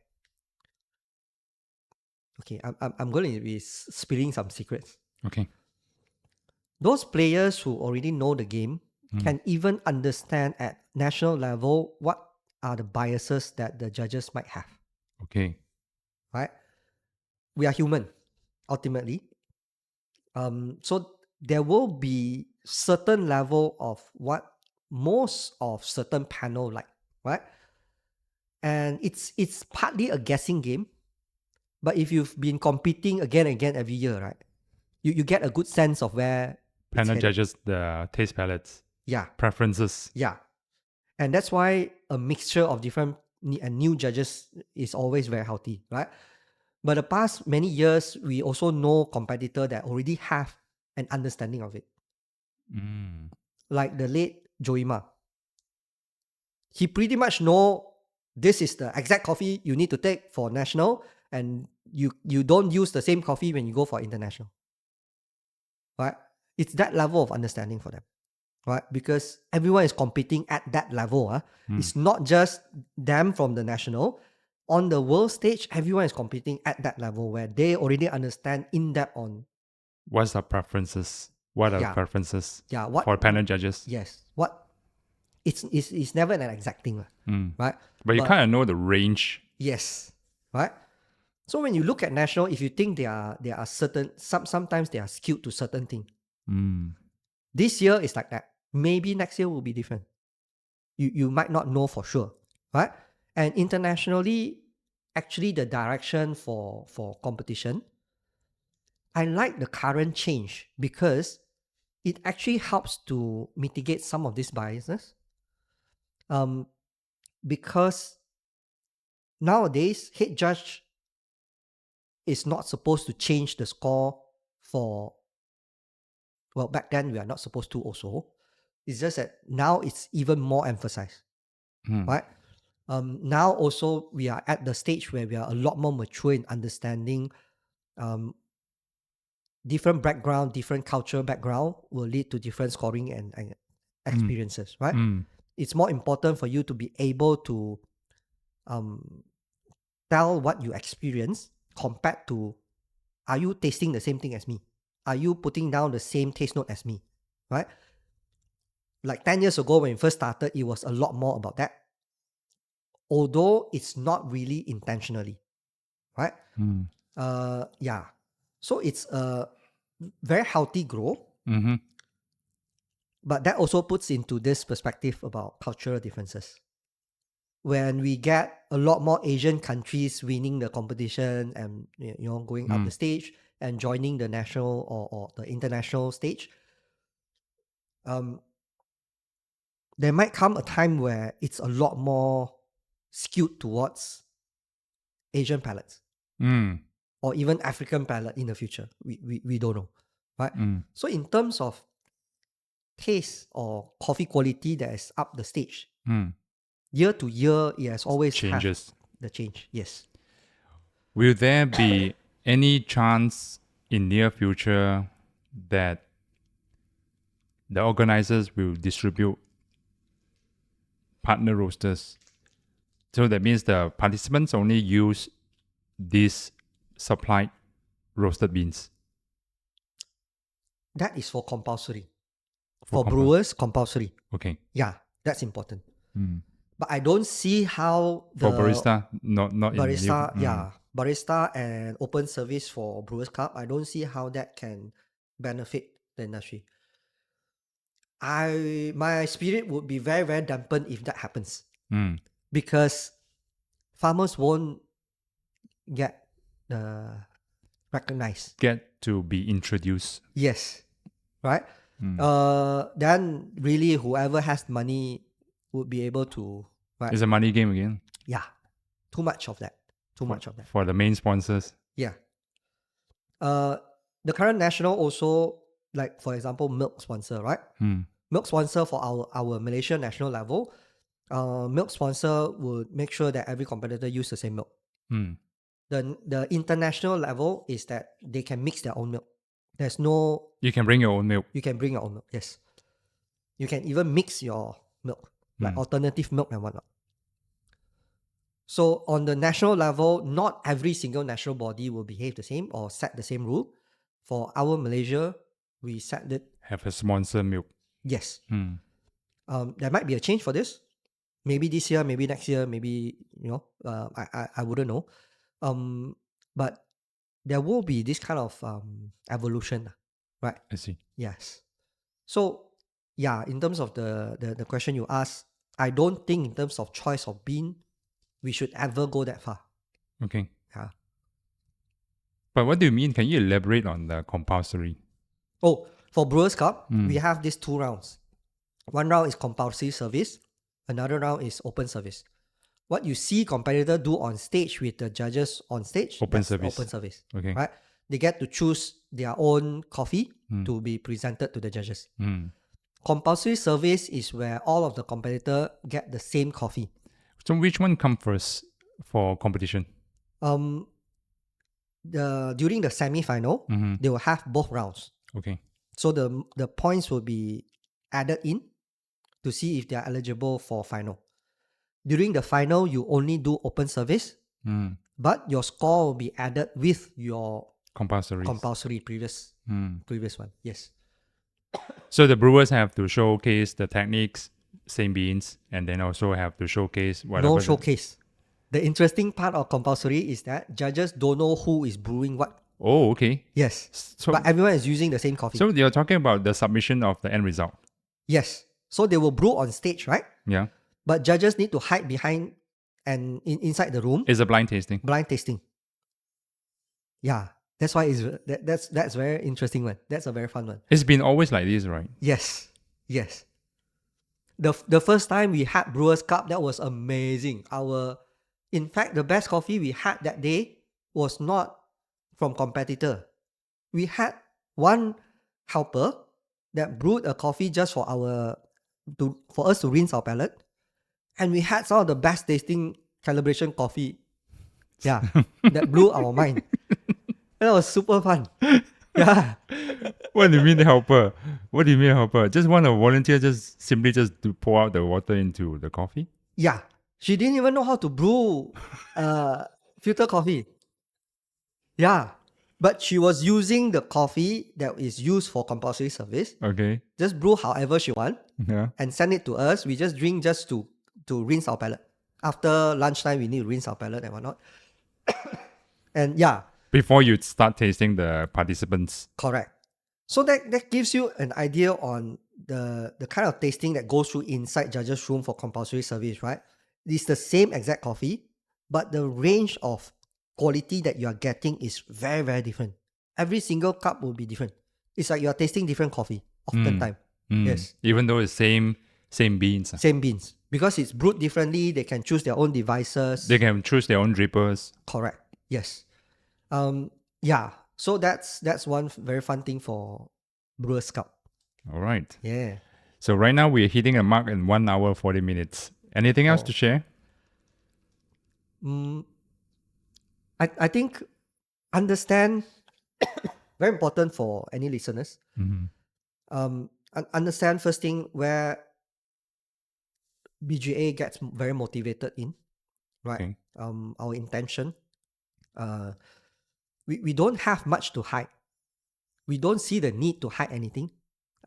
Okay, I'm going to be spilling some secrets. Okay. Those players who already know the game can even understand at national level what are the biases that the judges might have, Okay. right? We are human, ultimately. So there will be certain level of what most of certain panel like, right? And it's partly a guessing game. But if you've been competing again and again every year, right? You get a good sense of where it's Panel headed. judges the taste palettes, Yeah, preferences. yeah. And that's why a mixture of different and new judges is always very healthy, right? But the past many years, we also know competitor that already have an understanding of it. Like the late Joima. He pretty much know this is the exact coffee you need to take for national, and you don't use the same coffee when you go for international. Right? It's that level of understanding for them. Right? Because everyone is competing at that level. It's not just them from the national. On the world stage, everyone is competing at that level where they already understand in depth on What's the preferences? What are the yeah preferences what for panel judges? yes what it's never an exact thing, right? But you kind of know the range. Yes, right. So when you look at national, if you think there are certain sometimes they are skewed to certain thing. This year is like that. Maybe next year will be different. You might not know for sure, right? And internationally, actually the direction for competition, I like the current change because it actually helps to mitigate some of these biases. Because nowadays head judge is not supposed to change the score for, well, back then we are not supposed to also. It's just that now it's even more emphasized, right? Now also we are at the stage where we are a lot more mature in understanding different background, different cultural background will lead to different scoring and experiences, right? It's more important for you to be able to tell what you experience compared to, are you tasting the same thing as me? Are you putting down the same taste note as me? Right? Like 10 years ago when we first started, it was a lot more about that. Although it's not really intentionally. Right? Yeah. So it's a very healthy growth. But that also puts into this perspective about cultural differences. When we get a lot more Asian countries winning the competition and going up the stage and joining the national or the international stage, there might come a time where it's a lot more skewed towards Asian palates or even African palate in the future. We don't know, right? So in terms of taste or coffee quality that is up the stage, year to year, it has always Changes. have the change. Yes. Will there be any chance in near future that the organizers will distribute partner roasters? So that means the participants only use these supplied roasted beans. That is for compulsory. For For brewers, compulsory. Okay. Yeah, that's important. But I don't see how For the barista, not in new. barista and open service for Brewers Cup, I don't see how that can benefit the industry. my spirit would be very, very dampened if that happens. Mm. Because farmers won't get recognized. Get to be introduced. Yes. Right? Mm. Then really whoever has money would be able to, right? It's a money game again. Yeah. Too much of that. Too much of that. For the main sponsors. Yeah. The current national also, like for example, milk sponsor, right? Milk sponsor for our Malaysia national level, milk sponsor would make sure that every competitor use the same milk. The international level is that they can mix their own milk. There's no... You can bring your own milk. You can bring your own milk, yes. You can even mix your milk, like alternative milk and whatnot. So on the national level, not every single national body will behave the same or set the same rule. For our Malaysia, we set it... Have a sponsor milk. Yes. There might be a change for this. Maybe this year, maybe next year, maybe, I wouldn't know. But there will be this kind of evolution, right? I see. Yes. So, yeah, in terms of the question you asked, I don't think in terms of choice of bean, we should ever go that far. Okay. Yeah. But what do you mean? Can you elaborate on the compulsory? Oh, for Brewers Cup, we have these 2 rounds. One round is compulsory service. Another round is open service. What you see competitor do on stage with the judges on stage, Open that's service. open service. Okay. Right? They get to choose their own coffee to be presented to the judges. Compulsory service is where all of the competitor get the same coffee. So which one comes first for competition? During the semi-final, they will have both rounds. Okay. So the points will be added in to see if they are eligible for final. During the final, you only do open service, but your score will be added with your compulsory previous one. Yes. So the brewers have to showcase the techniques, same beans, and then also have to showcase whatever. No showcase. The interesting part of compulsory is that judges don't know who is brewing what. Oh, okay. Yes. So, but everyone is using the same coffee. So you're talking about the submission of the end result. Yes. So they will brew on stage, right? Yeah. But judges need to hide behind and inside the room. It's a blind tasting. Blind tasting. Yeah. That's why that's very interesting one. That's a very fun one. It's been always like this, right? Yes. Yes. The first time we had Brewers Cup, that was amazing. In fact, the best coffee we had that day was not from competitor. We had one helper that brewed a coffee just for us to rinse our palate, and we had some of the best tasting calibration coffee. Yeah, that blew our mind. That was super fun. Yeah. What do you mean helper? What do you mean helper? Just want a volunteer simply to pour out the water into the coffee? Yeah. She didn't even know how to brew filter coffee. Yeah. But she was using the coffee that is used for compulsory service. Okay. Just brew however she want. Yeah. And send it to us. We just drink just to rinse our palate. After lunchtime, we need to rinse our palate and whatnot. And yeah. Before you start tasting the participants. Correct. So that gives you an idea on the kind of tasting that goes through inside judges' room for compulsory service, right? It's the same exact coffee, but the range of quality that you are getting is very, very different. Every single cup will be different. It's like you are tasting different coffee oftentimes. Yes. Even though it's same beans. Same beans. Because it's brewed differently, they can choose their own devices. They can choose their own drippers. Correct. Yes. Yeah. So that's one very fun thing for Brewers Cup. All right. Yeah. So right now we're hitting a mark in 1 hour 40 minutes. Anything else to share? I think understand very important for any listeners. Understand first thing where BGA gets very motivated in, right? Okay. Our intention. We don't have much to hide. We don't see the need to hide anything.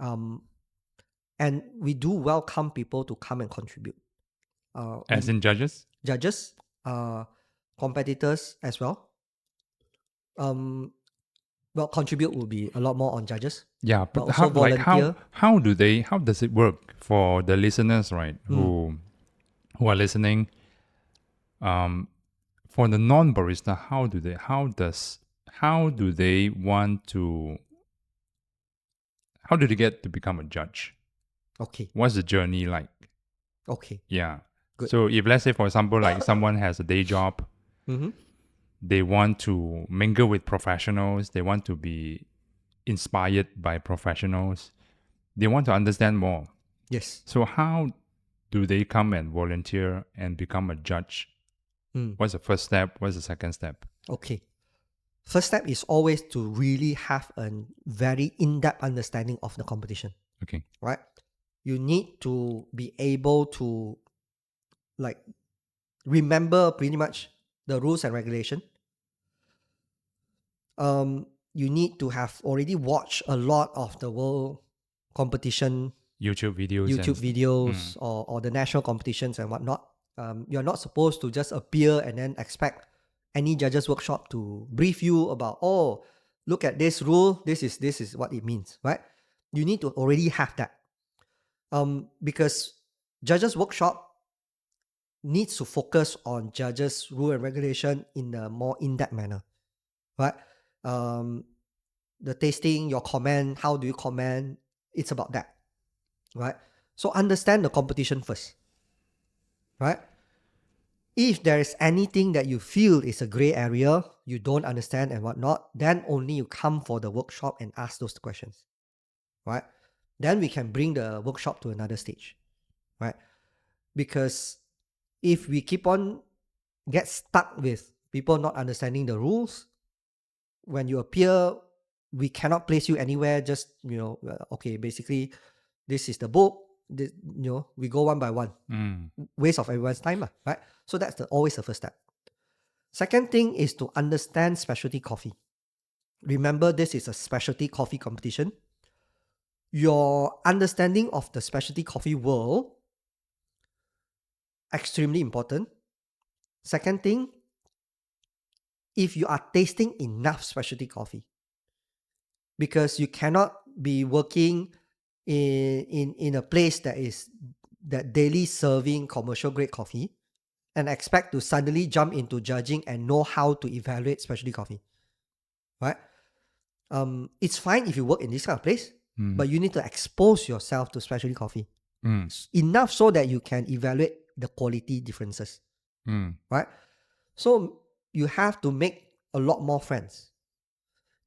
And we do welcome people to come and contribute. As in judges? Judges, competitors as well. Well, contribute will be a lot more on judges. Yeah, But but also volunteer. how does it work for the listeners, right? Who are listening? For the non-barista, how do they want to how do they get to become a judge? Okay. What's the journey like? Okay. Yeah. Good. So if let's say for example like someone has a day job, Mm-hmm. they want to mingle with professionals, they want to be inspired by professionals, they want to understand more. Yes. So how do they come and volunteer and become a judge? What's the first step? What's the second step? Okay. First step is always to really have a very in-depth understanding of the competition, Okay. right? You need to be able to like remember pretty much the rules and regulation. You need to have already watched a lot of the world competition YouTube videos and YouTube videos or the national competitions and whatnot. You're not supposed to just appear and then expect any judges workshop to brief you about, oh, look at this rule, this is what it means, right? You need to already have that. Because judges workshop needs to focus on judges rule and regulation in a more in-depth manner, right? The tasting, your comment, how do you comment, it's about that, right? So understand the competition first, right? If there is anything that you feel is a gray area, you don't understand and whatnot, then only you come for the workshop and ask those questions, right? Then we can bring the workshop to another stage, right? Because if we keep on get stuck with people not understanding the rules, when you appear, we cannot place you anywhere. Just okay, basically, this is the book. We go one by one. Waste of everyone's time, right? So that's always the first step. Second thing is to understand specialty coffee. Remember, this is a specialty coffee competition. Your understanding of the specialty coffee world, extremely important. Second thing, if you are tasting enough specialty coffee, because you cannot be working in a place that daily serving commercial grade coffee and expect to suddenly jump into judging and know how to evaluate specialty coffee, right? It's fine if you work in this kind of place, but you need to expose yourself to specialty coffee enough so that you can evaluate the quality differences, right? So you have to make a lot more friends.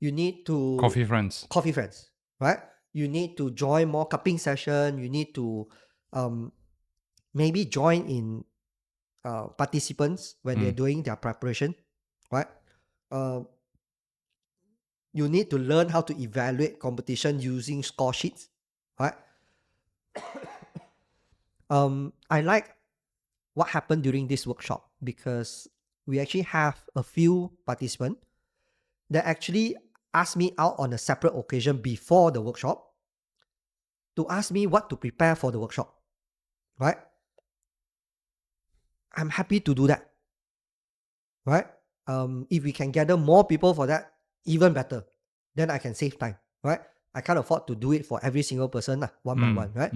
You need to Coffee friends. coffee friends, right? You need to join more cupping session. You need to maybe join in participants when they're doing their preparation, right? You need to learn how to evaluate competition using score sheets, right? I like what happened during this workshop because we actually have a few participants that actually asked me out on a separate occasion before the workshop to ask me what to prepare for the workshop, right? I'm happy to do that, right? If we can gather more people for that, even better. Then I can save time, right? I can't afford to do it for every single person, one by one, right?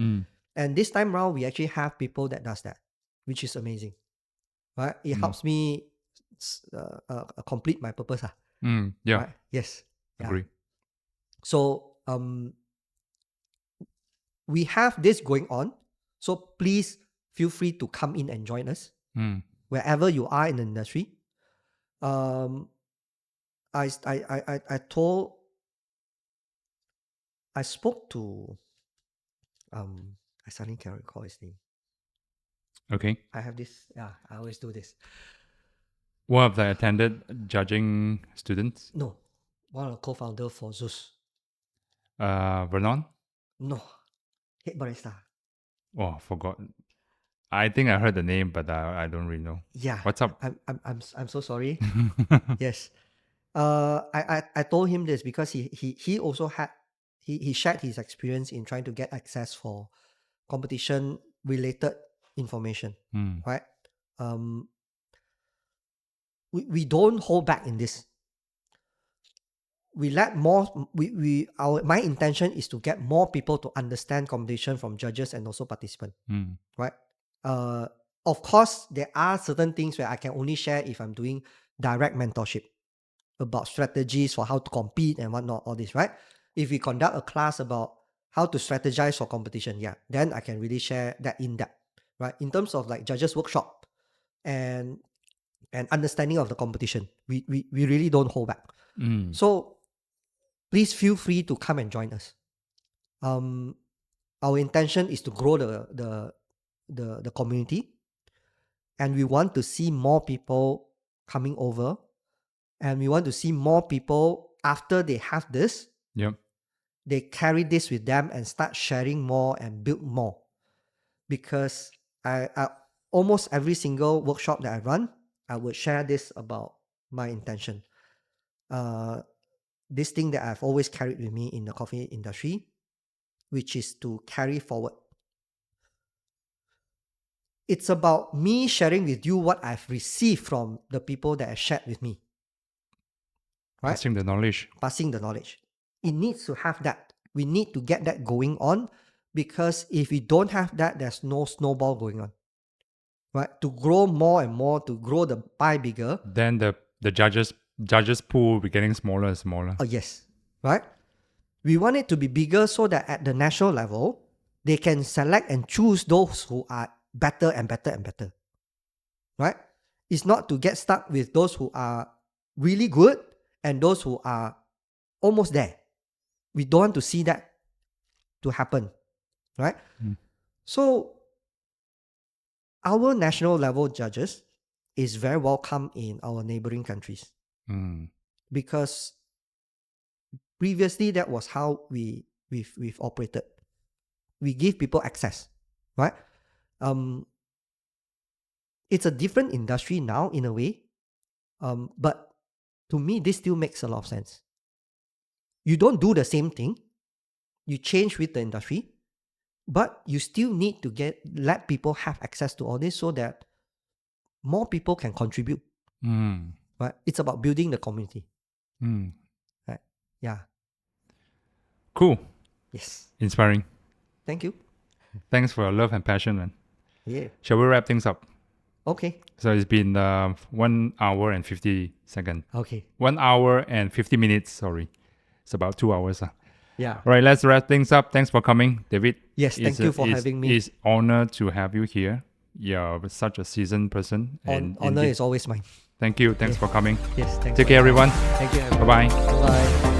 And this time round, we actually have people that does that, which is amazing, right? It helps me complete my purpose, Yeah. right? Yes, yeah. Agree. So we have this going on. So please feel free to come in and join us wherever you are in the industry. I spoke to I suddenly can't recall his name. Okay. I have this. Yeah, I always do this. One of the attended judging students, No, one of the co-founder for Zeus. Vernon. No, head barista. Oh, forgot. I think I heard the name, but I don't really know. Yeah, What's up? I'm so sorry. Yes. I told him this because he also had he shared his experience in trying to get access for competition related information, right? We don't hold back in this. we let more. My intention is to get more people to understand competition from judges and also participants. Right. Of course, there are certain things where I can only share if I'm doing direct mentorship about strategies for how to compete and whatnot, all this, right? If we conduct a class about how to strategize for competition, then I can really share that in depth, right? In terms of like judges workshop and understanding of the competition, we really don't hold back. So please feel free to come and join us. Our intention is to grow the community, and we want to see more people coming over, and we want to see more people after they have this. Yep. They carry this with them and start sharing more and build more. Because I almost every single workshop that I run, I would share this about my intention. This thing that I've always carried with me in the coffee industry, which is to carry forward. It's about me sharing with you what I've received from the people that have shared with me. Right? Passing the knowledge. Passing the knowledge. It needs to have that. We need to get that going on, because if we don't have that, there's no snowball going on. Right? To grow more and more, to grow the pie bigger. Then the judges pool will be getting smaller and smaller. Oh, yes. Right? We want it to be bigger so that at the national level, they can select and choose those who are better and better and better. Right? It's not to get stuck with those who are really good and those who are almost there. We don't want to see that to happen. Right? So our national level judges is very welcome in our neighboring countries. Because previously that was how we've operated. We give people access, right? It's a different industry now in a way, but to me this still makes a lot of sense. You don't do the same thing, you change with the industry, but you still need to let people have access to all this so that more people can contribute. Right? It's about building the community. Right? Yeah. Cool. Yes. Inspiring. Thank you. Thanks for your love and passion, man. Yeah. Shall we wrap things up? Okay. So it's been 1 hour and 50 seconds. Okay. 1 hour and 50 minutes, sorry. It's about 2 hours. Yeah. All right, let's wrap things up. Thanks for coming, David. Yes, thank you for having me. It's honored to have you here. You're such a seasoned person. Honor is always mine. Thank you. Thanks for coming. Yes, thanks. Take care, everyone. Thank you, everyone. Bye-bye. Bye-bye.